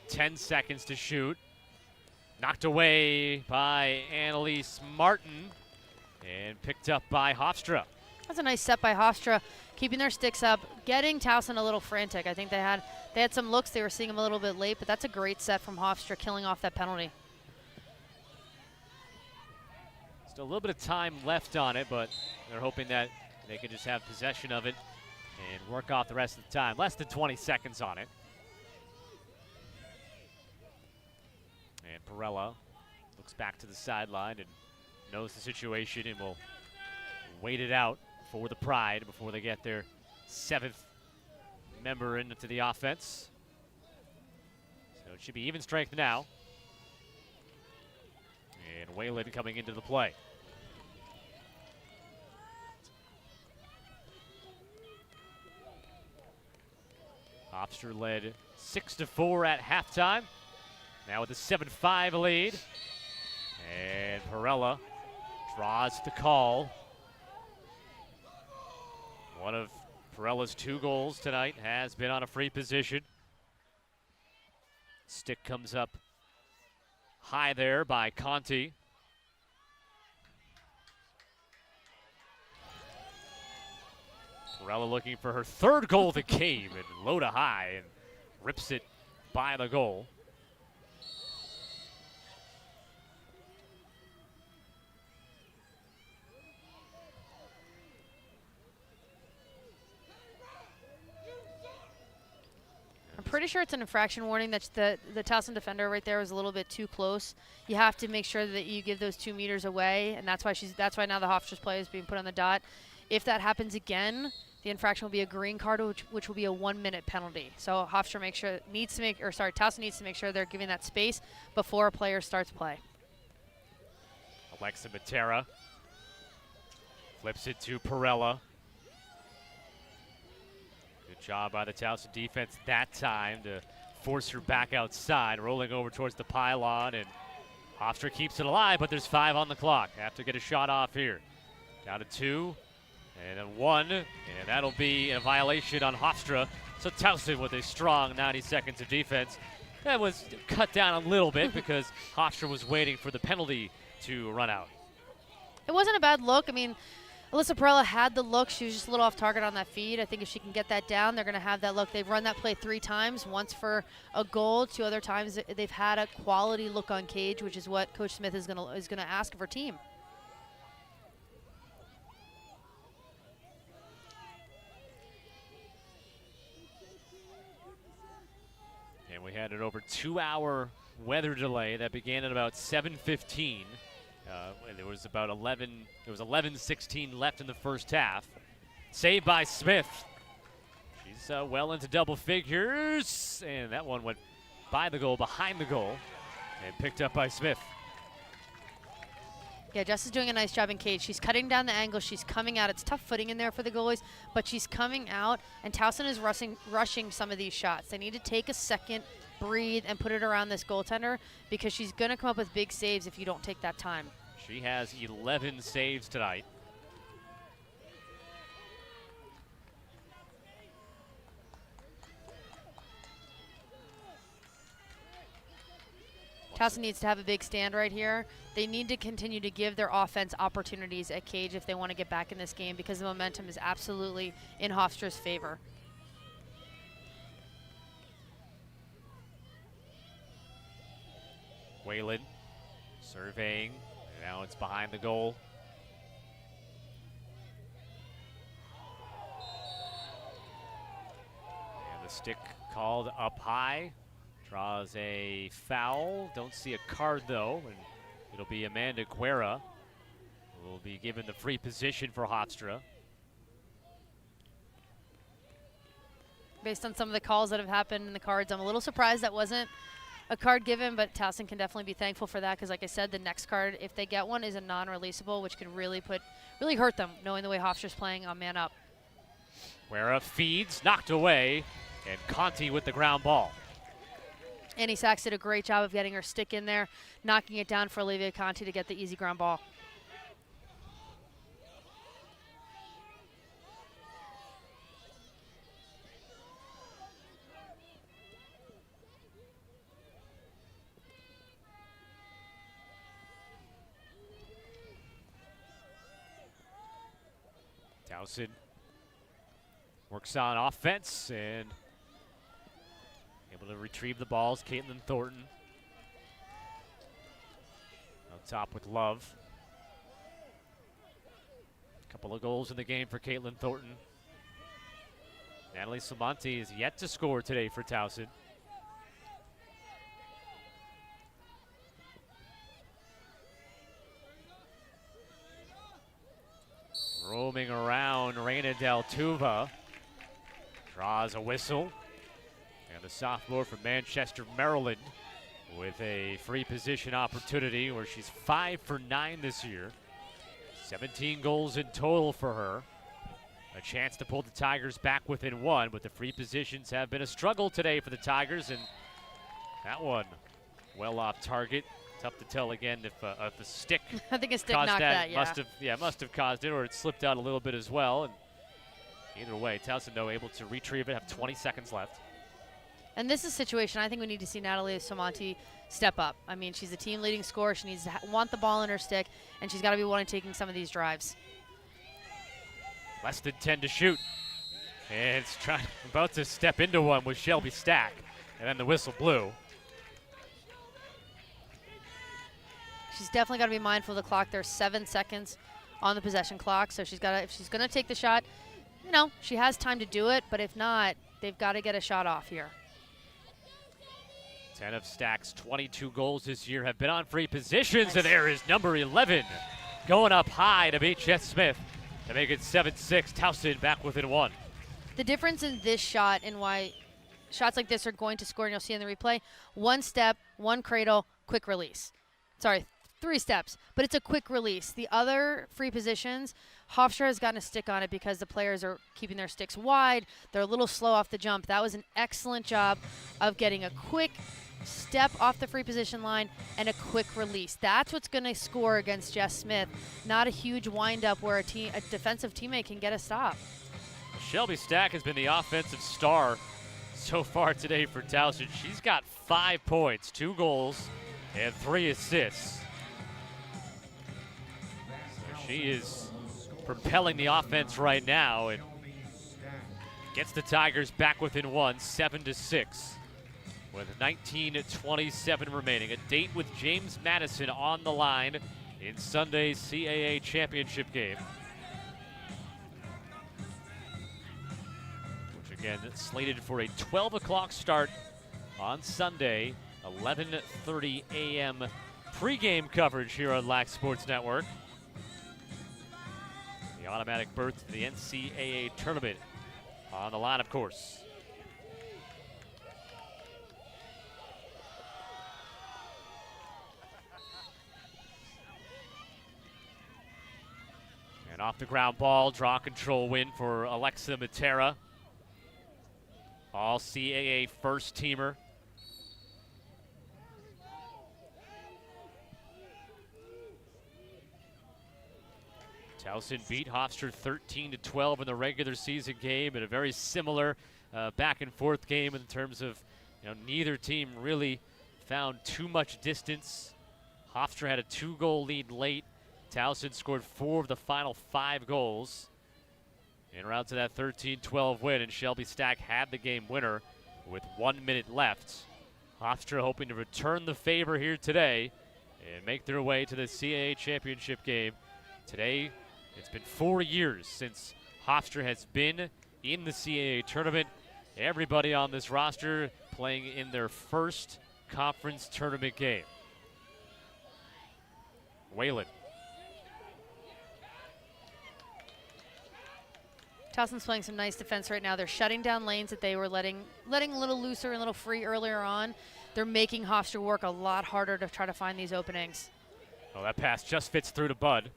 Ten seconds to shoot. Knocked away by Annalise Martin and picked up by Hofstra.
That's a nice set by Hofstra, keeping their sticks up, getting Towson a little frantic. I think they had some looks. They were seeing them a little bit late, but that's a great set from Hofstra, killing off that penalty.
Still a little bit of time left on it, but they're hoping that they can just have possession of it and work off the rest of the time. Less than 20 seconds on it. And Perella looks back to the sideline and knows the situation and will wait it out for the Pride before they get their 7th member into the offense. So it should be even strength now. And Whalen coming into the play. Hofstra led 6-4 at halftime. Now with a 7-5 lead. And Perella draws the call. One of Perella's 2 goals tonight has been on a free position. Stick comes up high there by Conti. Perella looking for her 3rd goal of the game and low to high and rips it by the goal.
pretty sure it's an infraction warning. That the Towson defender right there was a little bit too close. You have to make sure that you give those 2 meters away, and that's why now the Hofstra's play is being put on the dot. If that happens again, the infraction will be a green card, which will be a 1-minute penalty. So Hofstra Towson needs to make sure they're giving that space before a player starts play.
Alexa Matera flips it to Perella. Good job by the Towson defense that time to force her back outside, rolling over towards the pylon, and Hofstra keeps it alive, but there's 5 on the clock. Have to get a shot off here. Down to 2, and then 1, and that'll be a violation on Hofstra. So Towson with a strong 90 seconds of defense. That was cut down a little bit because Hofstra was waiting for the penalty to run out.
It wasn't a bad look. I mean, Alyssa Perella had the look. She was just a little off target on that feed. I think if she can get that down, they're going to have that look. They've run that play 3 times, once for a goal, 2 other times they've had a quality look on cage, which is what Coach Smith is going to ask of her team.
And we had an over 2-hour weather delay that began at about 7:15. There was about 11:16 left in the first half. Saved by Smith. She's well into double figures, and that one went by the goal, behind the goal, and picked up by Smith.
Yeah, Jess is doing a nice job in cage. She's cutting down the angle. She's coming out. It's tough footing in there for the goalies, but she's coming out, and Towson is rushing some of these shots. They need to take a second, breathe, and put it around this goaltender because she's going to come up with big saves if you don't take that time.
She has 11 saves tonight.
Towson needs to have a big stand right here. They need to continue to give their offense opportunities at cage if they want to get back in this game because the momentum is absolutely in Hofstra's favor.
Whalen surveying. Now it's behind the goal. And the stick called up high. Draws a foul. Don't see a card though. And it'll be Amanda Guerra who will be given the free position for Hofstra.
Based on some of the calls that have happened in the cards, I'm a little surprised that wasn't a card given, but Towson can definitely be thankful for that because, like I said, the next card, if they get one, is a non-releasable, which could really hurt them, knowing the way Hofstra's playing on man up.
Guerra feeds, knocked away, and Conti with the ground ball.
Annie Sachs did a great job of getting her stick in there, knocking it down for Olivia Conti to get the easy ground ball.
Towson works on offense and able to retrieve the balls. Caitlin Thornton out top with Love. A couple of goals in the game for Caitlin Thornton. Natalie Samonti is yet to score today for Towson. Roaming around, Reina Del Tuva draws a whistle. And the sophomore from Manchester, Maryland, with a free position opportunity where she's 5 for 9 this year. 17 goals in total for her. A chance to pull the Tigers back within 1, but the free positions have been a struggle today for the Tigers, and that one well off target. Tough to tell again if a stick
I think a stick
caused
knocked that, yeah.
Must have caused it, or it slipped out a little bit as well. And either way, Towson though able to retrieve it, have 20 seconds left.
And this is a situation I think we need to see Natalie Samonti step up. I mean, she's a team leading scorer. She needs to want the ball in her stick, and she's got to be wanting taking some of these drives.
Less than 10 to shoot. And it's about to step into one with Shelby Stack. And then the whistle blew.
She's definitely got to be mindful of the clock. There's 7 seconds on the possession clock, so she's got to, if she's going to take the shot, you know, she has time to do it, but if not, they've got to get a shot off here.
10 of Stack's 22 goals this year have been on free positions,
Nice.
and there is number 11 going up high to beat Jess Smith to make it 7-6. Towson back within one.
The difference in this shot and why shots like this are going to score, and you'll see in the replay, one step, one cradle, quick release. Sorry, 3 steps, but it's a quick release. The other free positions, Hofstra has gotten a stick on it because the players are keeping their sticks wide. They're a little slow off the jump. That was an excellent job of getting a quick step off the free position line and a quick release. That's what's going to score against Jess Smith, not a huge windup where a defensive teammate can get a stop.
Shelby Stack has been the offensive star so far today for Towson. She's got 5 points, 2 goals, and 3 assists. So she is propelling the offense right now and gets the Tigers back within one, 7-6. With 19:27 remaining. A date with James Madison on the line in Sunday's CAA championship game. Which again, slated for a 12 o'clock start on Sunday, 11:30 a.m. pregame coverage here on Lac Sports Network. The automatic berth to the NCAA tournament on the line, of course. And off the ground ball, draw control win for Alexa Matera. All CAA first teamer. Towson beat Hofstra 13-12 in the regular season game in a very similar back and forth game in terms of, neither team really found too much distance. Hofstra had a 2-goal lead late. Towson scored 4 of the final 5 goals en route to that 13-12 win, and Shelby Stack had the game winner with 1 minute left. Hofstra hoping to return the favor here today and make their way to the CAA championship game. Today, it's been 4 years since Hofstra has been in the CAA tournament. Everybody on this roster playing in their first conference tournament game. Whalen.
Towson's playing some nice defense right now. They're shutting down lanes that they were letting a little looser and a little free earlier on. They're making Hofstra work a lot harder to try to find these openings.
Oh, that pass just fits through to Bud.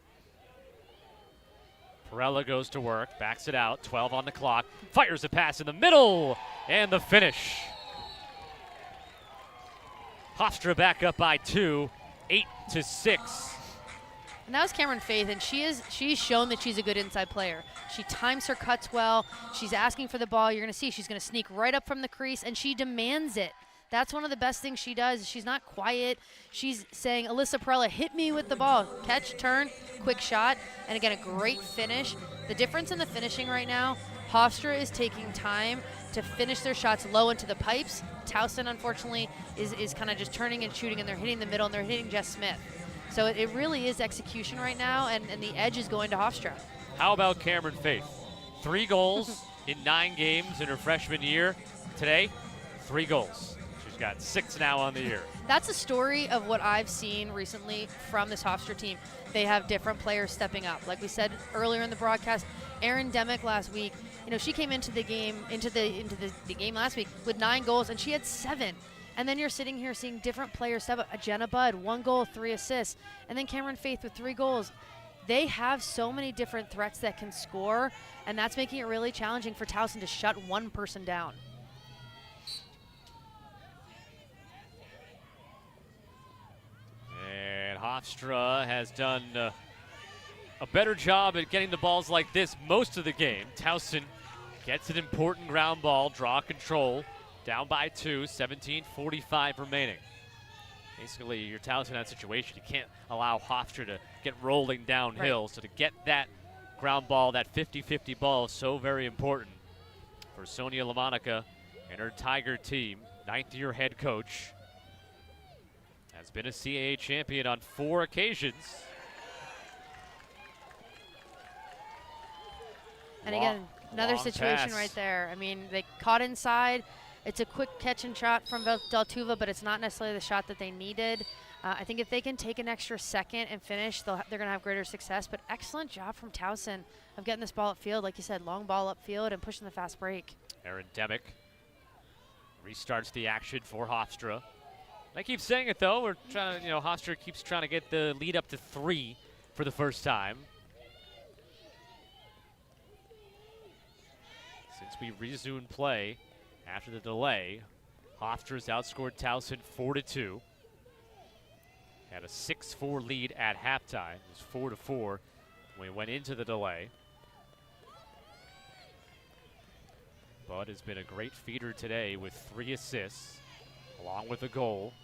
Perella goes to work, backs it out, 12 on the clock, fires a pass in the middle, and the finish. Hofstra back up by 2, 8-6.
And that was Cameron Faith, and she's shown that she's a good inside player. She times her cuts well. She's asking for the ball. You're going to see she's going to sneak right up from the crease, and she demands it. That's one of the best things she does. She's not quiet. She's saying, Alyssa Perella, hit me with the ball. Catch, turn, quick shot, and again, a great finish. The difference in the finishing right now, Hofstra is taking time to finish their shots low into the pipes. Towson, unfortunately, is kind of just turning and shooting, and they're hitting the middle, and they're hitting Jess Smith. So it really is execution right now, and the edge is going to Hofstra.
How about Cameron Faith? 3 goals in 9 games in her freshman year. Today, 3 goals. She's got 6 now on the year.
That's a story of what I've seen recently from this Hofstra team. They have different players stepping up. Like we said earlier in the broadcast, Erin Demick last week, she came into the game last week with 9 goals, and she had 7. And then you're sitting here seeing different players step up. Jenna Budd, 1 goal, 3 assists. And then Cameron Faith with 3 goals. They have so many different threats that can score, and that's making it really challenging for Towson to shut one person down.
And Hofstra has done a better job at getting the balls like this most of the game. Towson gets an important ground ball, draw control. Down by 2, 17:45 remaining. Basically, you're Towson in that situation. You can't allow Hofstra to get rolling downhill. Right. So to get that ground ball, that 50-50 ball is so very important for Sonia LaMonica and her Tiger team. 9th-year head coach. Has been a CAA champion on 4 occasions.
And again, another situation right there. I mean, they caught inside. It's a quick catch and shot from Deltuva, but it's not necessarily the shot that they needed. I think if they can take an extra second and finish, they're going to have greater success. But excellent job from Towson of getting this ball upfield. Like you said, long ball upfield and pushing the fast break.
Aaron Demick restarts the action for Hofstra. I keep saying it, though. We're trying to, Hofstra keeps trying to get the lead up to 3 for the first time since we resumed play after the delay. Hofstra's outscored Towson 4-2. Had a 6-4 lead at halftime. It was 4-4 when we went into the delay. Bud has been a great feeder today with 3 assists, along with a goal.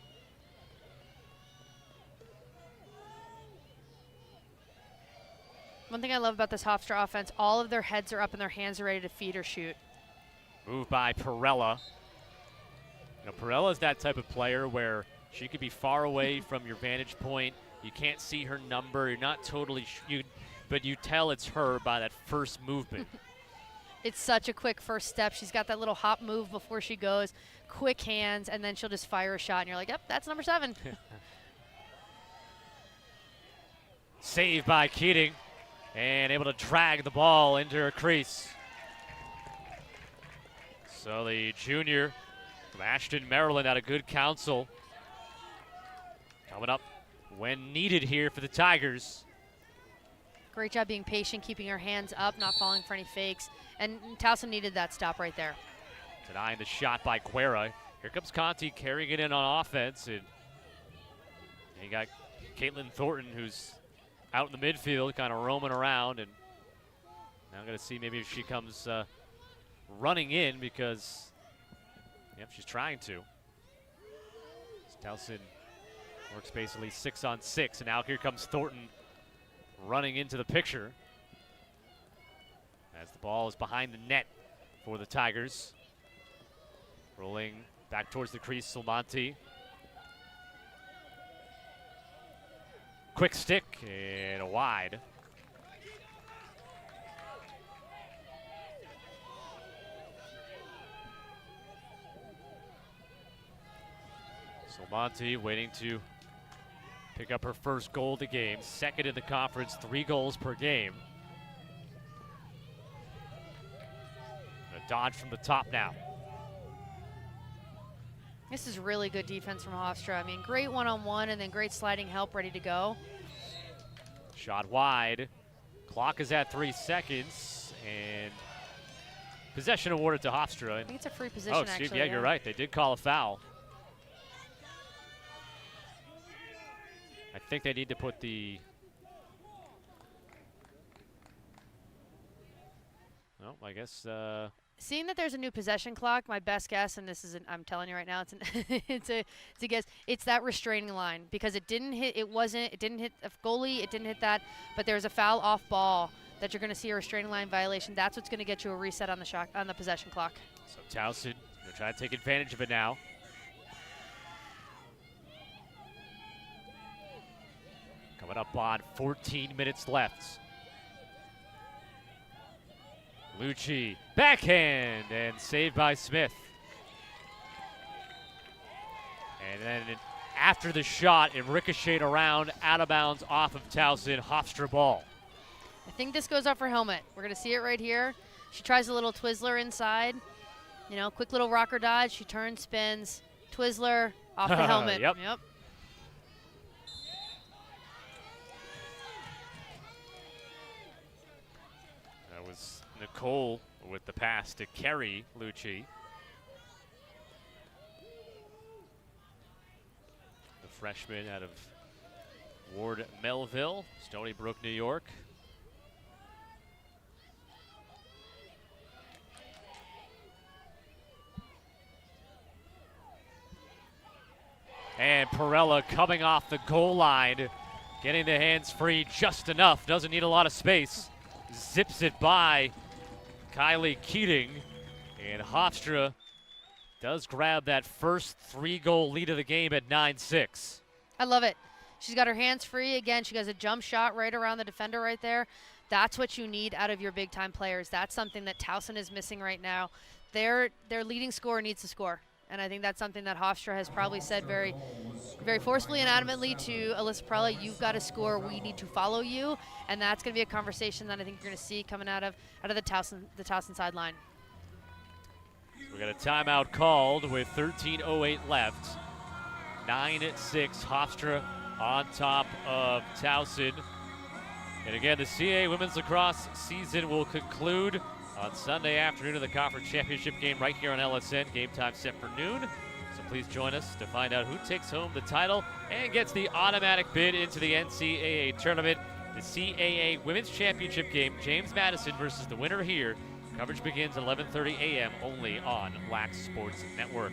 One thing I love about this Hofstra offense, all of their heads are up and their hands are ready to feed or shoot.
Move by Perella. Perella's that type of player where she could be far away from your vantage point. You can't see her number. You're not totally but you tell it's her by that first movement.
It's such a quick first step. She's got that little hop move before she goes, quick hands, and then she'll just fire a shot, and you're like, yep, that's number 7.
Save by Keating, and able to drag the ball into her crease. So the junior from Ashton, Maryland, out of good counsel. Coming up when needed here for the Tigers.
Great job being patient, keeping her hands up, not falling for any fakes. And Towson needed that stop right there.
Denying the shot by Guerra. Here comes Conti carrying it in on offense. And you got Caitlin Thornton, who's out in the midfield, kind of roaming around. And now I'm going to see maybe if she comes running in because, yep, she's trying to. Towson works basically 6-on-6. And now here comes Thornton running into the picture as the ball is behind the net for the Tigers. Rolling back towards the crease, Solmonti. Quick stick and a wide. Solmonti waiting to pick up her first goal of the game. Second in the conference, 3 goals per game. A dodge from the top now.
This is really good defense from Hofstra. I mean, great one-on-one and then great sliding help ready to go.
Shot wide. Clock is at 3 seconds. And possession awarded to Hofstra.
I think it's a free position,
oh, excuse
actually.
me. Yeah, you're right. They did call a foul. I think they need to put the... Oh, I guess...
Seeing that there's a new possession clock, my best guess, and this isn't, I'm telling you right now, it's a guess. It's that restraining line because it didn't hit. It didn't hit a goalie. It didn't hit that. But there's a foul off ball that you're going to see a restraining line violation. That's what's going to get you a reset on the possession clock.
So Towson, they're trying to take advantage of it now. Coming up on 14 minutes left. Lucci, backhand, and saved by Smith. And then after the shot, it ricocheted around, out of bounds, off of Towson, Hofstra ball.
I think this goes off her helmet. We're going to see it right here. She tries a little Twizzler inside. Quick little rocker dodge. She turns, spins, Twizzler, off the helmet.
Yep. That was Nicole with the pass to Kerry Lucci. The freshman out of Ward Melville, Stony Brook, New York. And Perella coming off the goal line, getting the hands free just enough. Doesn't need a lot of space. Zips it by Kylie Keating. And Hofstra does grab that first 3-goal lead of the game at 9-6.
I love it. She's got her hands free. Again, she has a jump shot right around the defender right there. That's what you need out of your big-time players. That's something that Towson is missing right now. their leading scorer needs to score. And I think that's something that Hofstra has probably said very, very forcefully and adamantly to Alyssa Perella. You've got to score. We need to follow you. And that's going to be a conversation that I think you're going to see coming out of the Towson sideline.
We got a timeout called with 13:08 left. 9-6 Hofstra on top of Towson. And again, the CAA Women's Lacrosse season will conclude on Sunday afternoon of the Conference Championship game right here on LSN. Game time set for noon. So please join us to find out who takes home the title and gets the automatic bid into the NCAA tournament. The CAA Women's Championship game, James Madison versus the winner here. Coverage begins at 11:30 a.m. only on Lax Sports Network.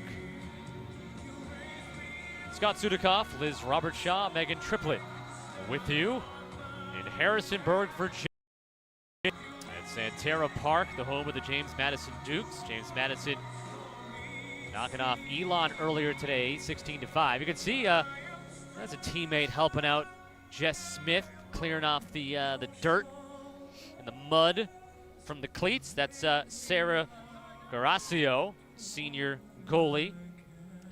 Scott Sudikoff, Liz Robertshaw, Megan Triplett with you in Harrisonburg, Virginia. At Santera Park, the home of the James Madison Dukes. James Madison knocking off Elon earlier today, 16-5. You can see that's a teammate helping out Jess Smith, clearing off the dirt and the mud from the cleats. That's Sarah Garasio, senior goalie,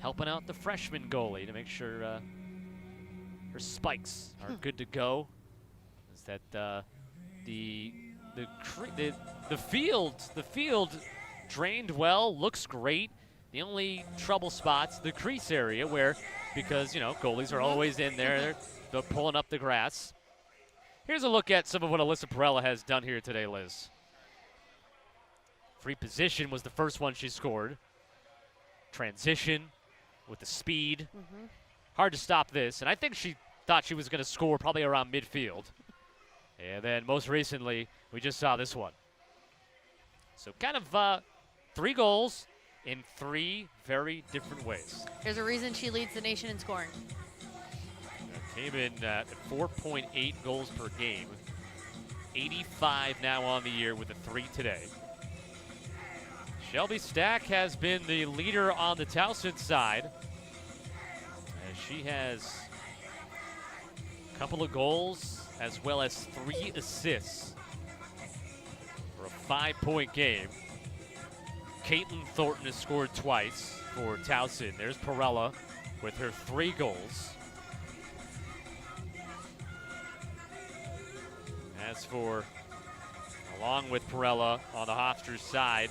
helping out the freshman goalie to make sure her spikes are good to go. Is that the field drained well, looks great. The only trouble spots the crease area where, because goalies are always in there, they're pulling up the grass. Here's a look at some of what Alyssa Perella has done here today, Liz. Free position was the first one she scored. Transition with the speed. Hard to stop this, and I think she thought she was going to score probably around midfield. And then most recently, we just saw this one. So kind of 3 goals in 3 very different ways.
There's a reason she leads the nation in scoring.
Came in at 4.8 goals per game. 85 now on the year with a 3 today. Shelby Stack has been the leader on the Towson side, as she has a couple of goals as well as 3 assists for a 5-point game. Caitlin Thornton has scored twice for Towson. There's Perella with her 3 goals. As for, along with Perella on the Hofstra side,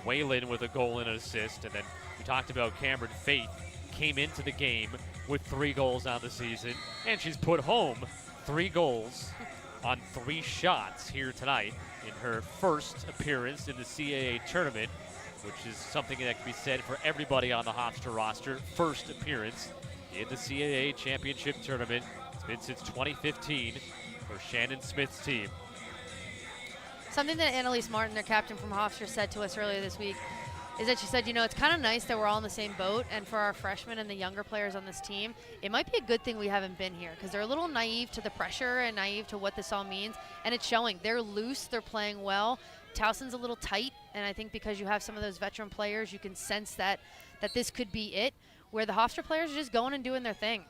Whalen with a goal and an assist. And then we talked about Cameron Faith came into the game with 3 goals on the season, and she's put home 3 goals on 3 shots here tonight in her first appearance in the CAA tournament, which is something that can be said for everybody on the Hofstra roster. First appearance in the CAA championship tournament. It's been since 2015 for Shannon Smith's team.
Something that Annalise Martin, their captain from Hofstra, said to us earlier this week is that she said, it's kind of nice that we're all in the same boat, and for our freshmen and the younger players on this team, it might be a good thing we haven't been here, because they're a little naive to the pressure and naive to what this all means, and it's showing. They're loose, they're playing well. Towson's a little tight, and I think because you have some of those veteran players, you can sense that this could be it, where the Hofstra players are just going and doing their thing.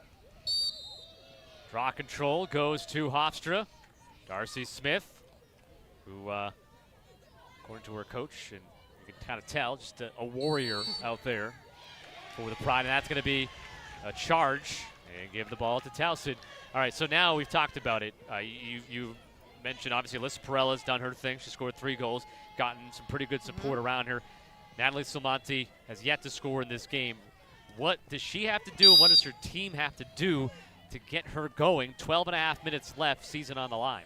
Draw control goes to Hofstra. Darcy Smith, who, according to her coach, and you can kind of tell, just a warrior out there for the Pride, and that's going to be a charge and give the ball to Towson. All right, so now we've talked about it. You mentioned, obviously, Alyssa Perella's done her thing. She scored 3 goals, gotten some pretty good support around her. Natalie Silmonti has yet to score in this game. What does she have to do, and what does her team have to do to get her going? 12.5 minutes left, season on the line.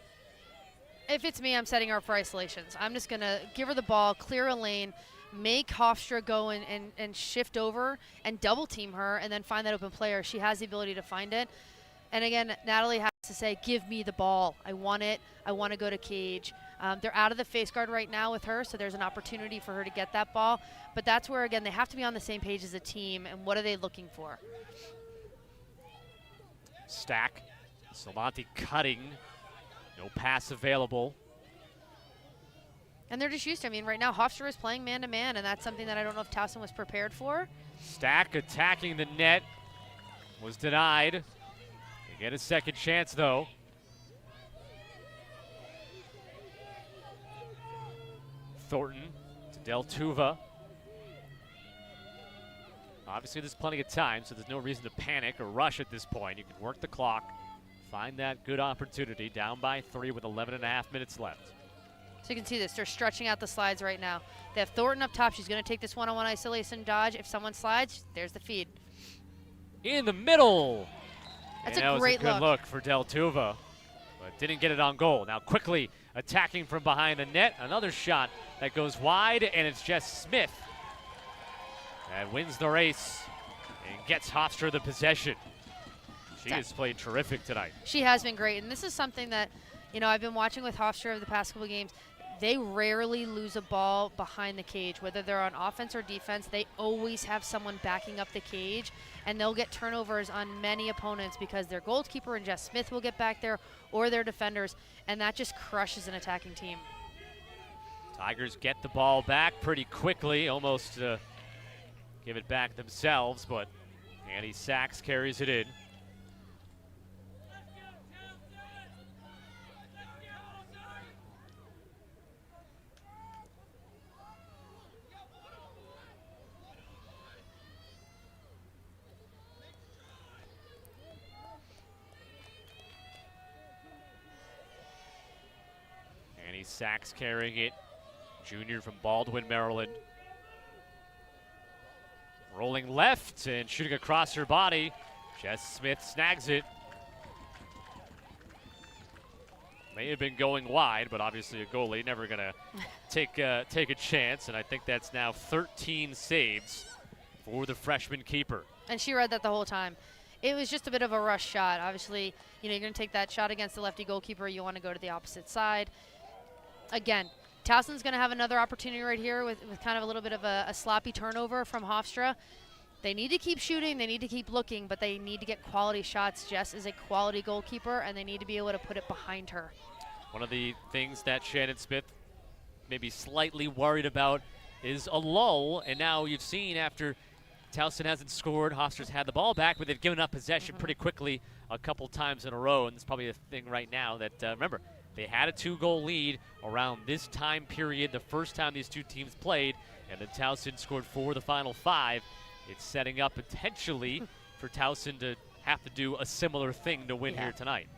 If it's me, I'm setting her up for isolations. I'm just going to give her the ball, clear a lane, make Hofstra go and shift over and double team her, and then find that open player. She has the ability to find it. And again, Natalie has to say, give me the ball. I want it. I want to go to cage. They're out of the face guard right now with her, so there's an opportunity for her to get that ball. But that's where, again, they have to be on the same page as a team, and what are they looking for?
Stack. Silmonti cutting. No pass available.
And they're just used to, right now Hofstra is playing man-to-man, and that's something that I don't know if Towson was prepared for.
Stack attacking the net. Was denied. They get a second chance, though. Thornton to Del Tuva. Obviously, there's plenty of time, so there's no reason to panic or rush at this point. You can work the clock, find that good opportunity, down by 3 with 11.5 minutes left.
So you can see this. They're stretching out the slides right now. They have Thornton up top. She's going to take this one-on-one isolation dodge. If someone slides, there's the feed.
In the middle.
That's
and
a
that
great
was a good
look.
look for Del Tuva, but didn't get it on goal. Now quickly attacking from behind the net. Another shot that goes wide, and it's Jess Smith that wins the race and gets Hofstra the possession. She has played terrific tonight.
She has been great, and this is something that, I've been watching with Hofstra over the past couple of games. They rarely lose a ball behind the cage, whether they're on offense or defense. They always have someone backing up the cage, and they'll get turnovers on many opponents because their goalkeeper and Jess Smith will get back there, or their defenders, and that just crushes an attacking team.
Tigers get the ball back pretty quickly, almost give it back themselves, but Annie Sachs carries it in. Annie Sachs carrying it, junior from Baldwin, Maryland. Rolling left and shooting across her body. Jess Smith snags it. May have been going wide, but obviously a goalie never gonna take a chance, and I think that's now 13 saves for the freshman keeper.
And she read that the whole time. It was just a bit of a rush shot. Obviously, you're going to take that shot against the lefty goalkeeper. You want to go to the opposite side. Again, Towson's going to have another opportunity right here with kind of a little bit of a sloppy turnover from Hofstra. They need to keep shooting. They need to keep looking, but they need to get quality shots. Jess is a quality goalkeeper, and they need to be able to put it behind her.
One of the things that Shannon Smith may be slightly worried about is a lull, and now you've seen after Towson hasn't scored, Hofstra's had the ball back, but they've given up possession pretty quickly a couple times in a row, and it's probably a thing right now that, remember, they had a 2-goal lead around this time period, the first time these two teams played, and then Towson scored 4 the final 5. It's setting up potentially for Towson to have to do a similar thing to win here tonight.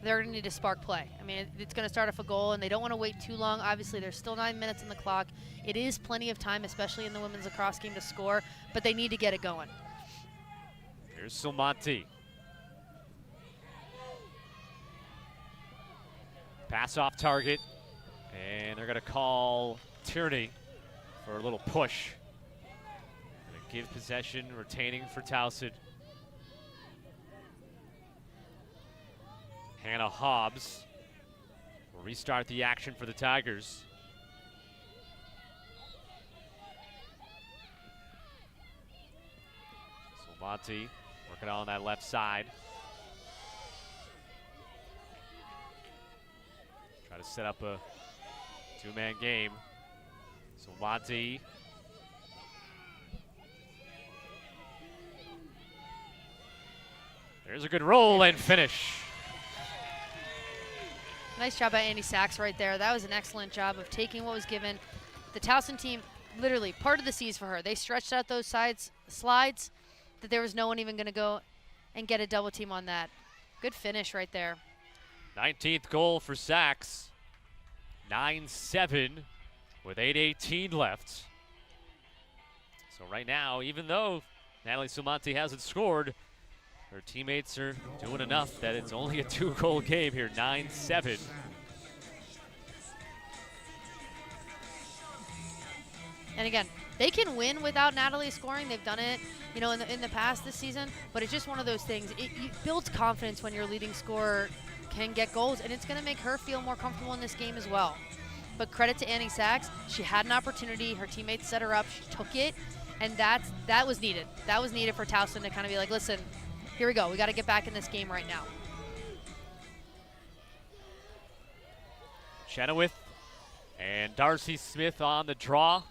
They're going to need to spark play. I mean, it's going to start off a goal, and they don't want to wait too long. Obviously, there's still 9 minutes on the clock. It is plenty of time, especially in the women's lacrosse game, to score, but they need to get it going.
Here's Silmonti. Pass off target, and they're going to call Tierney for a little push. Gonna give possession, retaining for Towson. Hannah Hobbs will restart the action for the Tigers. Silmonti working on that left side. Try to set up a 2-man game. Silmonti. There's a good roll and finish.
Nice job by Annie Sachs right there. That was an excellent job of taking what was given. The Towson team, literally, part of the seas for her. They stretched out those slides that there was no one even going to go and get a double team on that. Good finish right there.
19th goal for Sachs. 9-7 with 8:18 left. So right now, even though Natalie Silmonti hasn't scored, her teammates are doing enough that it's only a 2-goal game here, 9-7.
And again, they can win without Natalie scoring. They've done it, in the past this season. But it's just one of those things. It builds confidence when your leading scorer can get goals, and it's going to make her feel more comfortable in this game as well. But credit to Annie Sachs. She had an opportunity. Her teammates set her up. She took it, and that was needed. That was needed for Towson to kind of be like, listen, here we go. We got to get back in this game right now.
Chenoweth and Darcy Smith on the draw.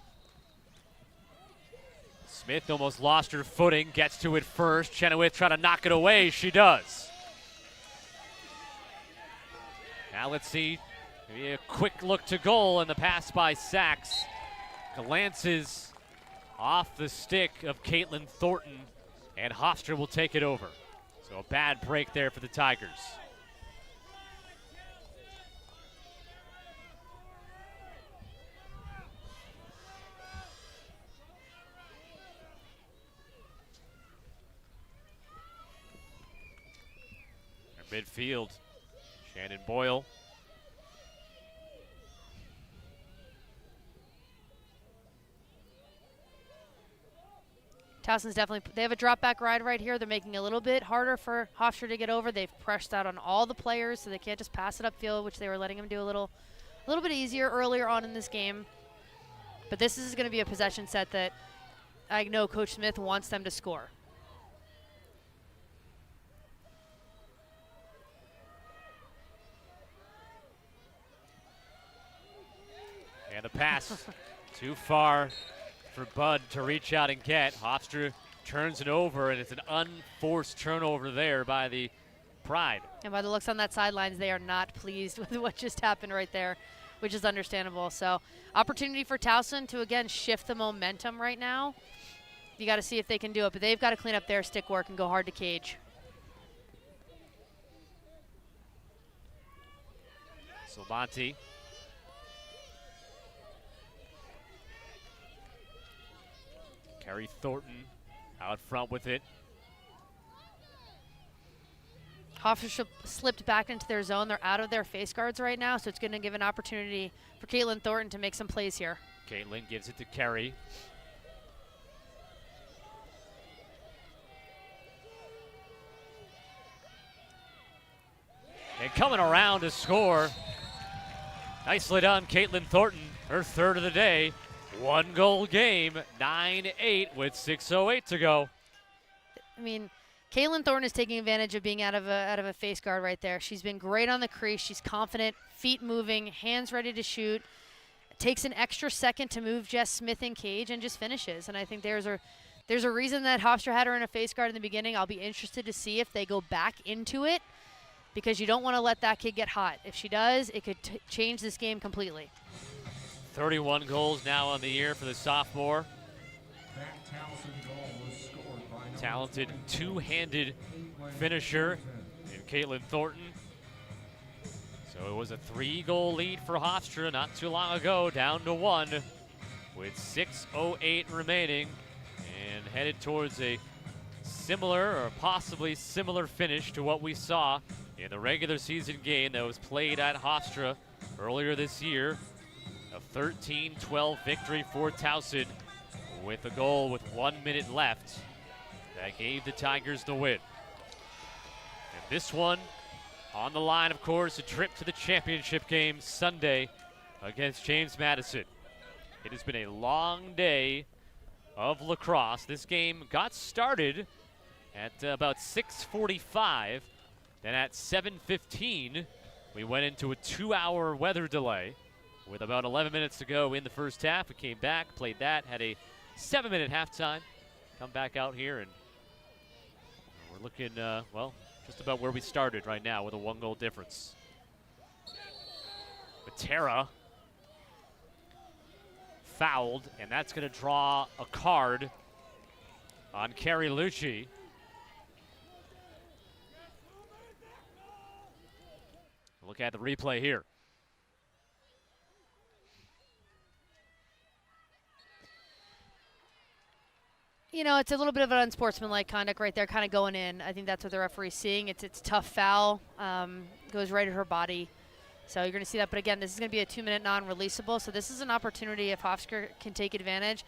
Smith almost lost her footing, gets to it first. Chenoweth trying to knock it away. She does. Now let's see, maybe a quick look to goal, and the pass by Sachs glances off the stick of Caitlin Thornton, and Hofstra will take it over. So a bad break there for the Tigers. Midfield, Shannon Boyle.
Towson's definitely, they have a drop back ride right here. They're making it a little bit harder for Hofstra to get over. They've pressed out on all the players, so they can't just pass it upfield, which they were letting them do a little bit easier earlier on in this game. But this is going to be a possession set that I know Coach Smith wants them to score.
And the pass too far for Bud to reach out and get. Hofstra turns it over, and it's an unforced turnover there by the Pride.
And by the looks on that sidelines, they are not pleased with what just happened right there, which is understandable. So opportunity for Towson to, again, shift the momentum right now. You got to see if they can do it, but they've got to clean up their stick work and go hard to cage.
Salvanti. Carrie Thornton out front with it.
Hofstra slipped back into their zone. They're out of their face guards right now, so it's going to give an opportunity for Caitlin Thornton to make some plays here.
Caitlin gives it to Carrie. And coming around to score. Nicely done, Caitlin Thornton, her third of the day. 1 goal game, 9-8 with 6:08 to go.
I mean, Caitlin Thornton is taking advantage of being out of a face guard right there. She's been great on the crease. She's confident, feet moving, hands ready to shoot. Takes an extra second to move Jess Smith in cage and just finishes. And I think there's a reason that Hofstra had her in a face guard in the beginning. I'll be interested to see if they go back into it, because you don't want to let that kid get hot. If she does, it could change this game completely.
31 goals now on the year for the sophomore. Talented two-handed finisher in Caitlin Thornton. So it was a 3-goal lead for Hofstra not too long ago, down to 1 with 6:08 remaining, and headed towards a similar or possibly similar finish to what we saw in the regular season game that was played at Hofstra earlier this year. A 13-12 victory for Towson with a goal with 1 minute left that gave the Tigers the win. And this one on the line, of course, a trip to the championship game Sunday against James Madison. It has been a long day of lacrosse. This game got started at about 6:45. Then at 7:15, we went into a 2-hour weather delay. With about 11 minutes to go in the first half, we came back, played that, had a 7-minute halftime. Come back out here, and we're looking, well, just about where we started right now with a 1-goal difference. Matera fouled, and that's going to draw a card on Carrie Lucci. Look at the replay here.
You know, it's a little bit of an unsportsmanlike conduct right there, kind of going in. I think that's what the referee's seeing. It's tough foul, goes right at her body. So you're going to see that. But again, this is going to be a 2-minute non-releasable. So this is an opportunity if Hofstra can take advantage.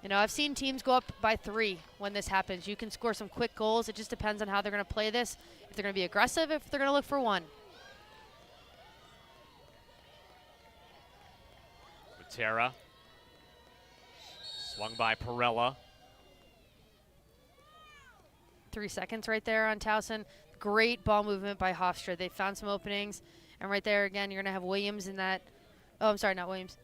You know, I've seen teams go up by 3 when this happens. You can score some quick goals. It just depends on how they're going to play this. If they're going to be aggressive, if they're going to look for 1.
Matera swung by Perella.
3 seconds right there on Towson. Great ball movement by Hofstra. They found some openings. And right there, again, you're going to have Williams in that. Oh, I'm sorry, not Williams.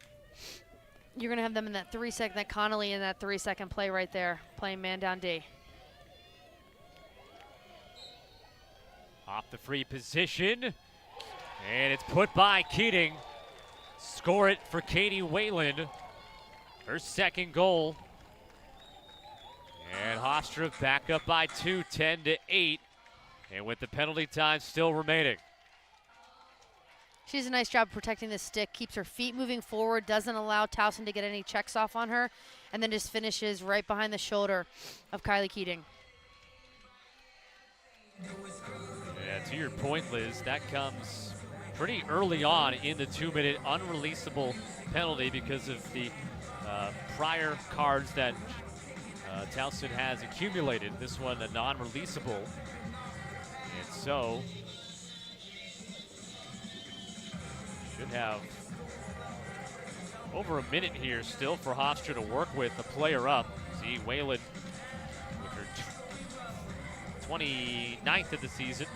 You're going to have them in that 3-second, that Connolly in that 3-second play right there, playing man down D.
Off the free position. And it's put by Keating. Score it for Katie Whalen. Her 2nd goal And Hofstra back up by 2, 10-8. And with the penalty time still remaining.
She does a nice job protecting the stick, keeps her feet moving forward, doesn't allow Towson to get any checks off on her, and then just finishes right behind the shoulder of Kylie Keating.
Yeah, to your point, Liz, that comes pretty early on in the 2-minute unreleasable penalty because of the prior cards that Towson has accumulated. This one a non-releasable. And so should have over a minute here still for Hofstra to work with. The player up. See Whalen with her 29th of the season.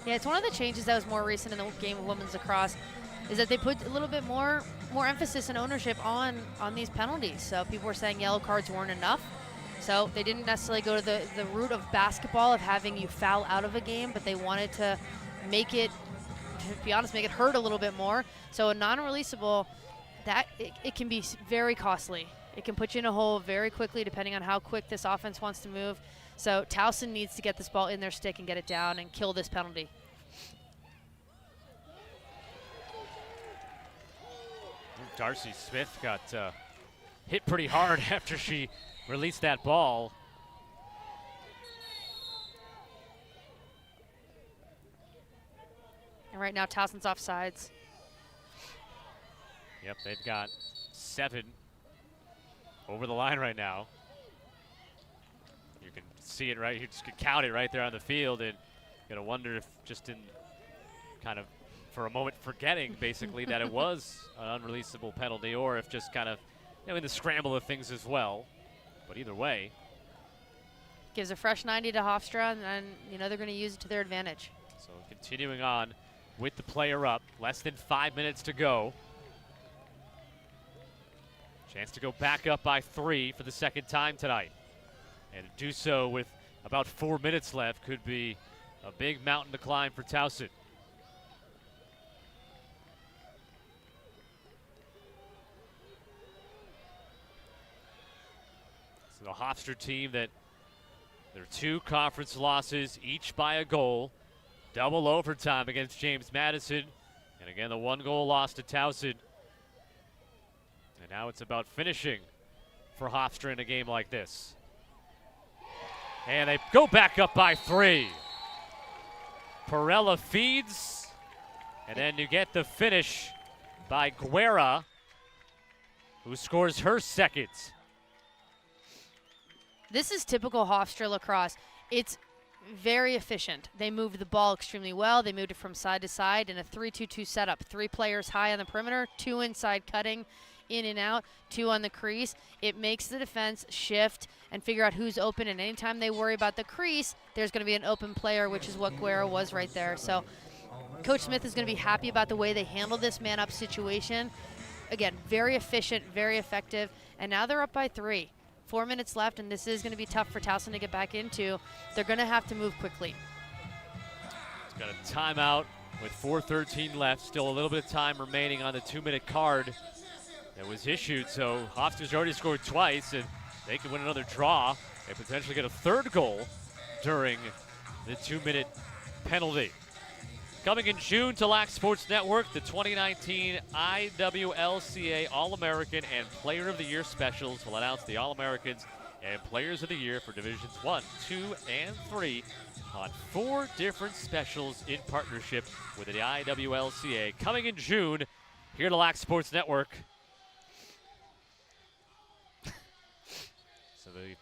Yeah, it's one of the changes that was more recent in the game of women's lacrosse is that they put a little bit more emphasis and ownership on these penalties. So people were saying yellow cards weren't enough. So they didn't necessarily go to the route of basketball of having you foul out of a game, but they wanted to make it, to be honest, make it hurt a little bit more. So a non-releasable, that it can be very costly. It can put you in a hole very quickly depending on how quick this offense wants to move. So Towson needs to get this ball in their stick and get it down and kill this penalty.
Darcy Smith got hit pretty hard after she released that ball.
And right now Towson's offsides.
Yep, they've got 7 over the line right now. You can see it right, you just can count it right there on the field, and you're gonna wonder if just in kind of for a moment forgetting basically that it was an unreleasable penalty, or if just kind of, you know, in the scramble of things as well. But either way.
Gives a fresh 90 to Hofstra, and you know they're gonna use it to their advantage.
So continuing on with the player up, less than 5 minutes to go. Chance to go back up by 3 for the second time tonight. And to do so with about 4 minutes left could be a big mountain to climb for Towson. So the Hofstra team that their 2 conference losses, each by a goal. Double overtime against James Madison. And again, the 1-goal loss to Towson. And now it's about finishing for Hofstra in a game like this. And they go back up by 3. Perella feeds. And then you get the finish by Guerra, who scores her second.
This is typical Hofstra lacrosse. It's very efficient. They moved the ball extremely well. They moved it from side to side in a 3-2-2 setup. 3 players high on the perimeter, 2 inside cutting in and out, 2 on the crease. It makes the defense shift and figure out who's open, and anytime they worry about the crease, there's going to be an open player, which is what Guerra was right there. So Coach Smith is going to be happy about the way they handled this man-up situation. Again, very efficient, very effective, and now they're up by 3. 4 minutes left, and this is going to be tough for Towson to get back into. They're going to have to move quickly.
It's got a timeout with 4:13 left. Still a little bit of time remaining on the 2-minute card that was issued. So Hofstra's already scored twice, and they can win another draw and potentially get a 3rd goal during the 2-minute penalty. Coming in June to Lac Sports Network, the 2019 IWLCA All-American and Player of the Year specials will announce the All-Americans and Players of the Year for Divisions 1, 2, and 3 on 4 different specials in partnership with the IWLCA. Coming in June here to Lac Sports Network. So the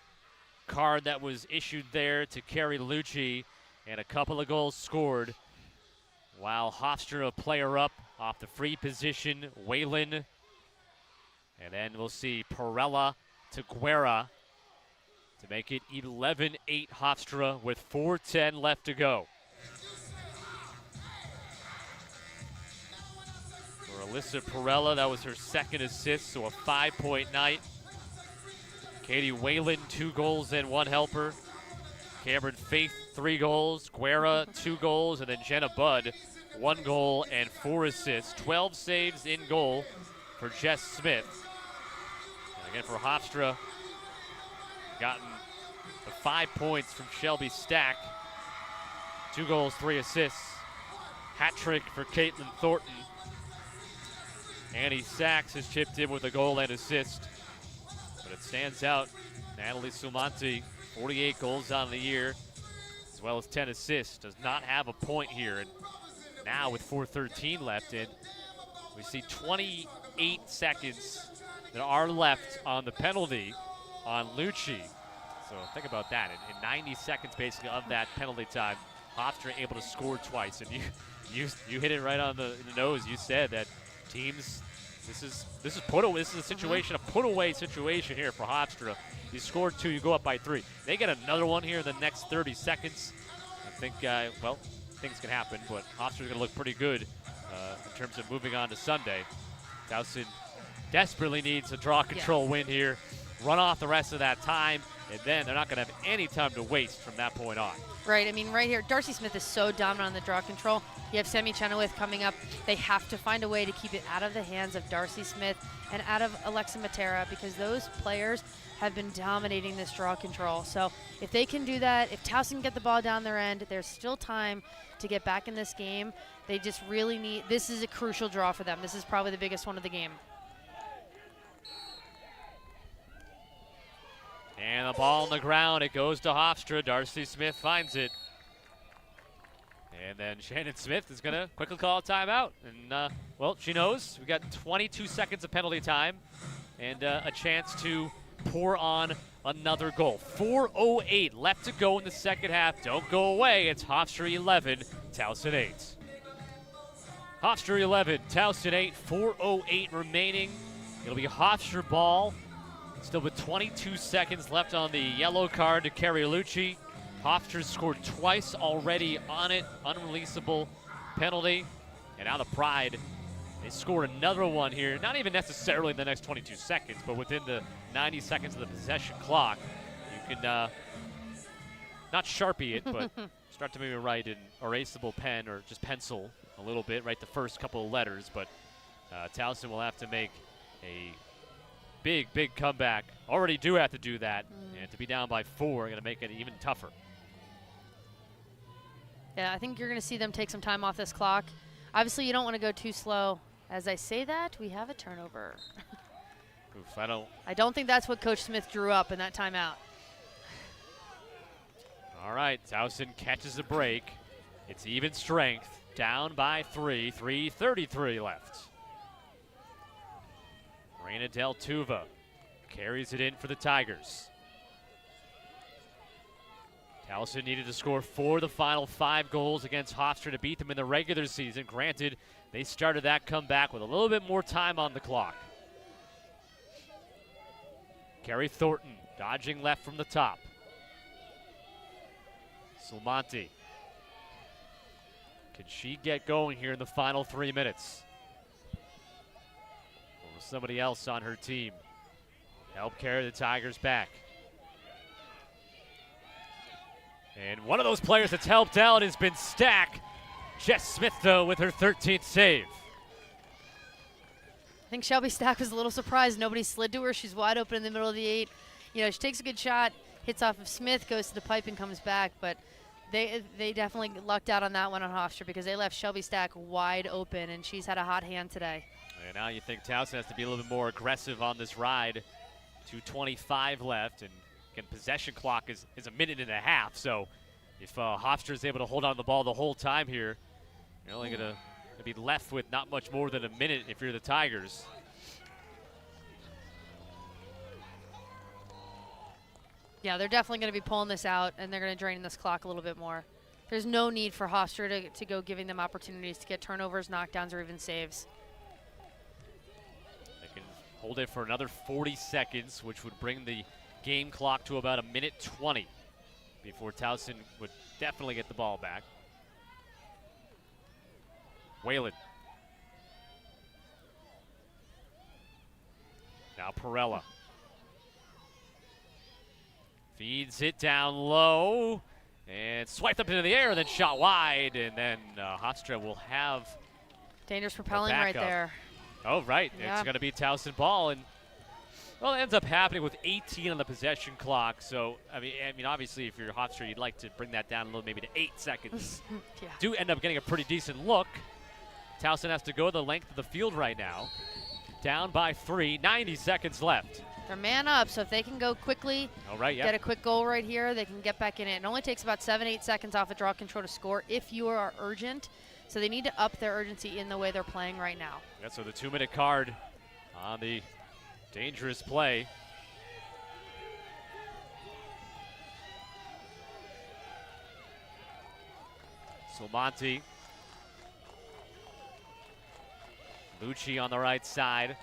card that was issued there to Carrie Lucci, and a couple of goals scored. While Hofstra a player up off the free position, Whalen. And then we'll see Perella to Guerra to make it 11-8 Hofstra with 4:10 left to go. For Alyssa Perella, that was her 2nd assist, so a 5-point night. Katie Whalen, 2 goals and 1 helper. Cameron Faith, 3 goals. Guerra, 2 goals. And then Jenna Budd, 1 goal and 4 assists. 12 saves in goal for Jess Smith. And Again for Hofstra, gotten the 5 points from Shelby Stack. 2 goals, 3 assists. Hat trick for Caitlin Thornton. Annie Sachs has chipped in with a goal and assist. But it stands out. Natalie Sulmanti, 48 goals on the year, as well as 10 assists. Does not have a point here. And now with 4:13 left in, we see 28 seconds that are left on the penalty on Lucci. So think about that. In 90 seconds basically of that penalty time, Hofstra able to score twice. And you hit it right on the nose. You said that teams, this is a situation, a put away situation here for Hofstra. You scored 2, you go up by 3. They get another one here in the next 30 seconds. I think, well, things can happen, but Hofstra's going to look pretty good in terms of moving on to Sunday. Towson desperately needs a draw control win here, run off the rest of that time, and then they're not going to have any time to waste from that point on.
Right, I mean, right here, Darcy Smith is so dominant on the draw control. You have Semi Chenoweth coming up. They have to find a way to keep it out of the hands of Darcy Smith and out of Alexa Matera, because those players have been dominating this draw control. So if they can do that, if Towson can get the ball down their end, there's still time to get back in this game. They just really need, this is a crucial draw for them. This is probably the biggest one of the game.
And the ball on the ground, it goes to Hofstra. Darcy Smith finds it. And then Shannon Smith is going to quickly call a timeout. And, well, she knows. We got 22 seconds of penalty time and a chance to pour on another goal. 4:08 left to go in the second half. Don't go away. It's Hofstra 11, Towson 8. Hofstra 11, Towson 8, 4:08 remaining. It'll be Hofstra ball. Still with 22 seconds left on the yellow card to Carrie Lucci. Hofstra scored twice already on it. Unreleasable penalty. And now the Pride, they score another one here. Not even necessarily in the next 22 seconds, but within the 90 seconds of the possession clock. You can, not Sharpie it, but start to maybe write an erasable pen or just pencil a little bit, write the first couple of letters. But Towson will have to make a big comeback. Already do have to do that. And to be down by 4, going to make it even tougher.
Yeah, I think you're going to see them take some time off this clock. Obviously, you don't want to go too slow. As I say that, we have a turnover.
Oof,
I don't think that's what Coach Smith drew up in that timeout.
All right, Towson catches a break. It's even strength. Down by 3, 3:33 left. Reina Del Tuva carries it in for the Tigers. Towson needed to score 4 of the final 5 goals against Hofstra to beat them in the regular season. Granted, they started that comeback with a little bit more time on the clock. Carrie Thornton dodging left from the top. Sulmanti. Can she get going here in the final 3 minutes? Or will somebody else on her team help carry the Tigers back? And one of those players that's helped out has been Stack. Jess Smith, though, with her 13th save.
I think Shelby Stack was a little surprised. Nobody slid to her. She's wide open in the middle of the 8. You know, she takes a good shot, hits off of Smith, goes to the pipe and comes back. But they definitely lucked out on that one on Hofstra because they left Shelby Stack wide open, and she's had a hot hand today.
And now you think Towson has to be a little bit more aggressive on this ride. 2:25 left, and again, possession clock is a minute and a half. So if Hofstra is able to hold on to the ball the whole time here, you're only going to be left with not much more than a minute if you're the Tigers.
Yeah, they're definitely going to be pulling this out, and they're going to drain this clock a little bit more. There's no need for Hofstra to go giving them opportunities to get turnovers, knockdowns, or even saves.
They can hold it for another 40 seconds, which would bring the game clock to about 1:20 before Towson would definitely get the ball back. Whalen. Now Perella. Feeds it down low and swiped up into the air and then shot wide, and then Hofstra will have
dangerous propelling right there.
Oh, right.
Yeah.
It's going to be Towson ball, and Well, it ends up happening with 18 on the possession clock. So, I mean, obviously, if you're Hofstra, you'd like to bring that down a little, maybe to 8 seconds.
Yeah.
Do end up getting a pretty decent look. Towson has to go the length of the field right now. Down by 3, 90 seconds left.
They're man up, so if they can go quickly,
All right, yeah.
get a quick goal right here, they can get back in it. It only takes about 7-8 seconds off a draw control to score if you are urgent. So they need to up their urgency in the way they're playing right now.
Yeah, so the 2-minute card on the dangerous play. Salmonti. Lucci on the right side.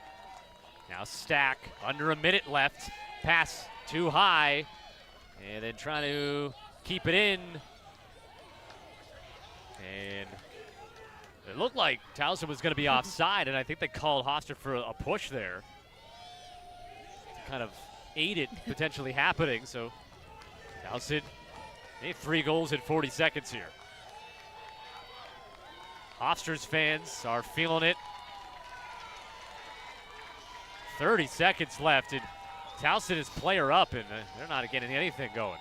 Now Stack, under a minute left. Pass too high. And then trying to keep it in. And it looked like Towson was going to be offside, and I think they called Hofstra for a push there to kind of aid it potentially happening. So Towson, they have 3 goals in 40 seconds here. Hofstra's fans are feeling it. 30 seconds left, and Towson is player up, and they're not getting anything going.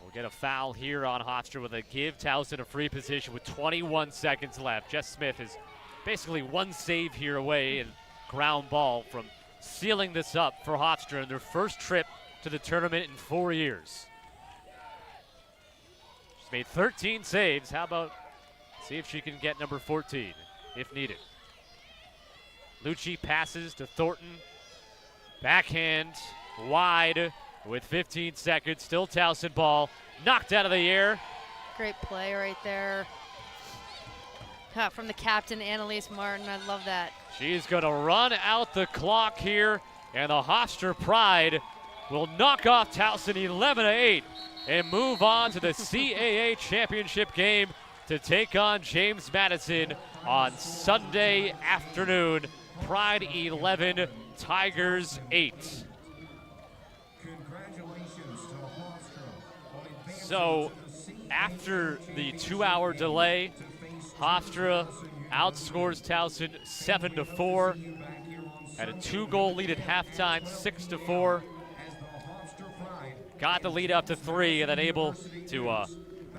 We'll get a foul here on Hofstra with a give Towson a free position with 21 seconds left. Jess Smith is basically one save here away and ground ball from sealing this up for Hofstra in their first trip to the tournament in 4 years. She's made 13 saves. How about see if she can get number 14 if needed. Lucci passes to Thornton. Backhand wide with 15 seconds. Still Towson ball. Knocked out of the air.
Great play right there. From the captain, Annalise Martin. I love that.
She's going to run out the clock here, and the Hofstra Pride will knock off Towson 11-8 and move on to the CAA championship game to take on James Madison on Sunday afternoon. Pride 11, Tigers 8. So after the 2-hour delay, Hofstra outscores Towson 7-4. Had a 2-goal lead at halftime, 6-4. Got the lead up to 3 and then able to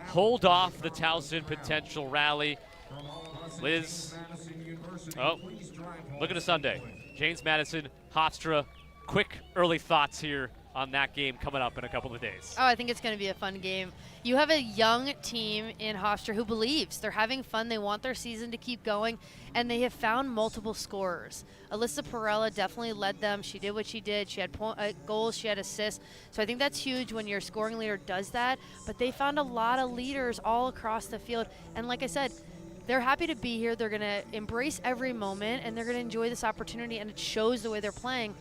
hold off the Towson potential rally. Liz, look at the Sunday. James Madison, Hofstra. Quick early thoughts here on that game coming up in a couple of days.
Oh, I think it's going to be a fun game. You have a young team in Hofstra who believes. They're having fun. They want their season to keep going, and they have found multiple scorers. Alyssa Perella definitely led them. She did what she did. She had goals. She had assists. So I think that's huge when your scoring leader does that. But they found a lot of leaders all across the field. And like I said, they're happy to be here. They're going to embrace every moment, and they're going to enjoy this opportunity, and it shows the way they're playing.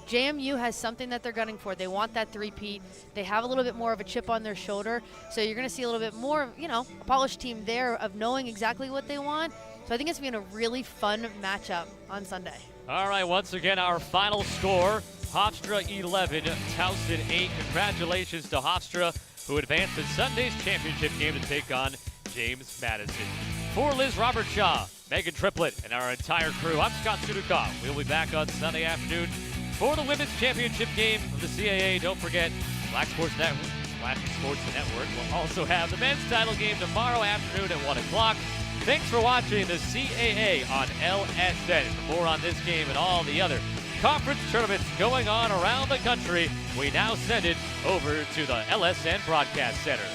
JMU has something that they're gunning for. They want that three-peat. They have a little bit more of a chip on their shoulder. So you're going to see a little bit more, a polished team there of knowing exactly what they want. So I think it's going to be a really fun matchup on Sunday.
All right, once again, our final score, Hofstra 11, Towson 8. Congratulations to Hofstra, who advanced to Sunday's championship game to take on James Madison. For Liz Robertshaw, Megan Triplett, and our entire crew, I'm Scott Sudukoff. We'll be back on Sunday afternoon for the women's championship game of the CAA. Don't forget, Black Sports Network, Splash Sports Network will also have the men's title game tomorrow afternoon at 1 o'clock. Thanks for watching the CAA on LSN. For more on this game and all the other conference tournaments going on around the country, we now send it over to the LSN Broadcast Center.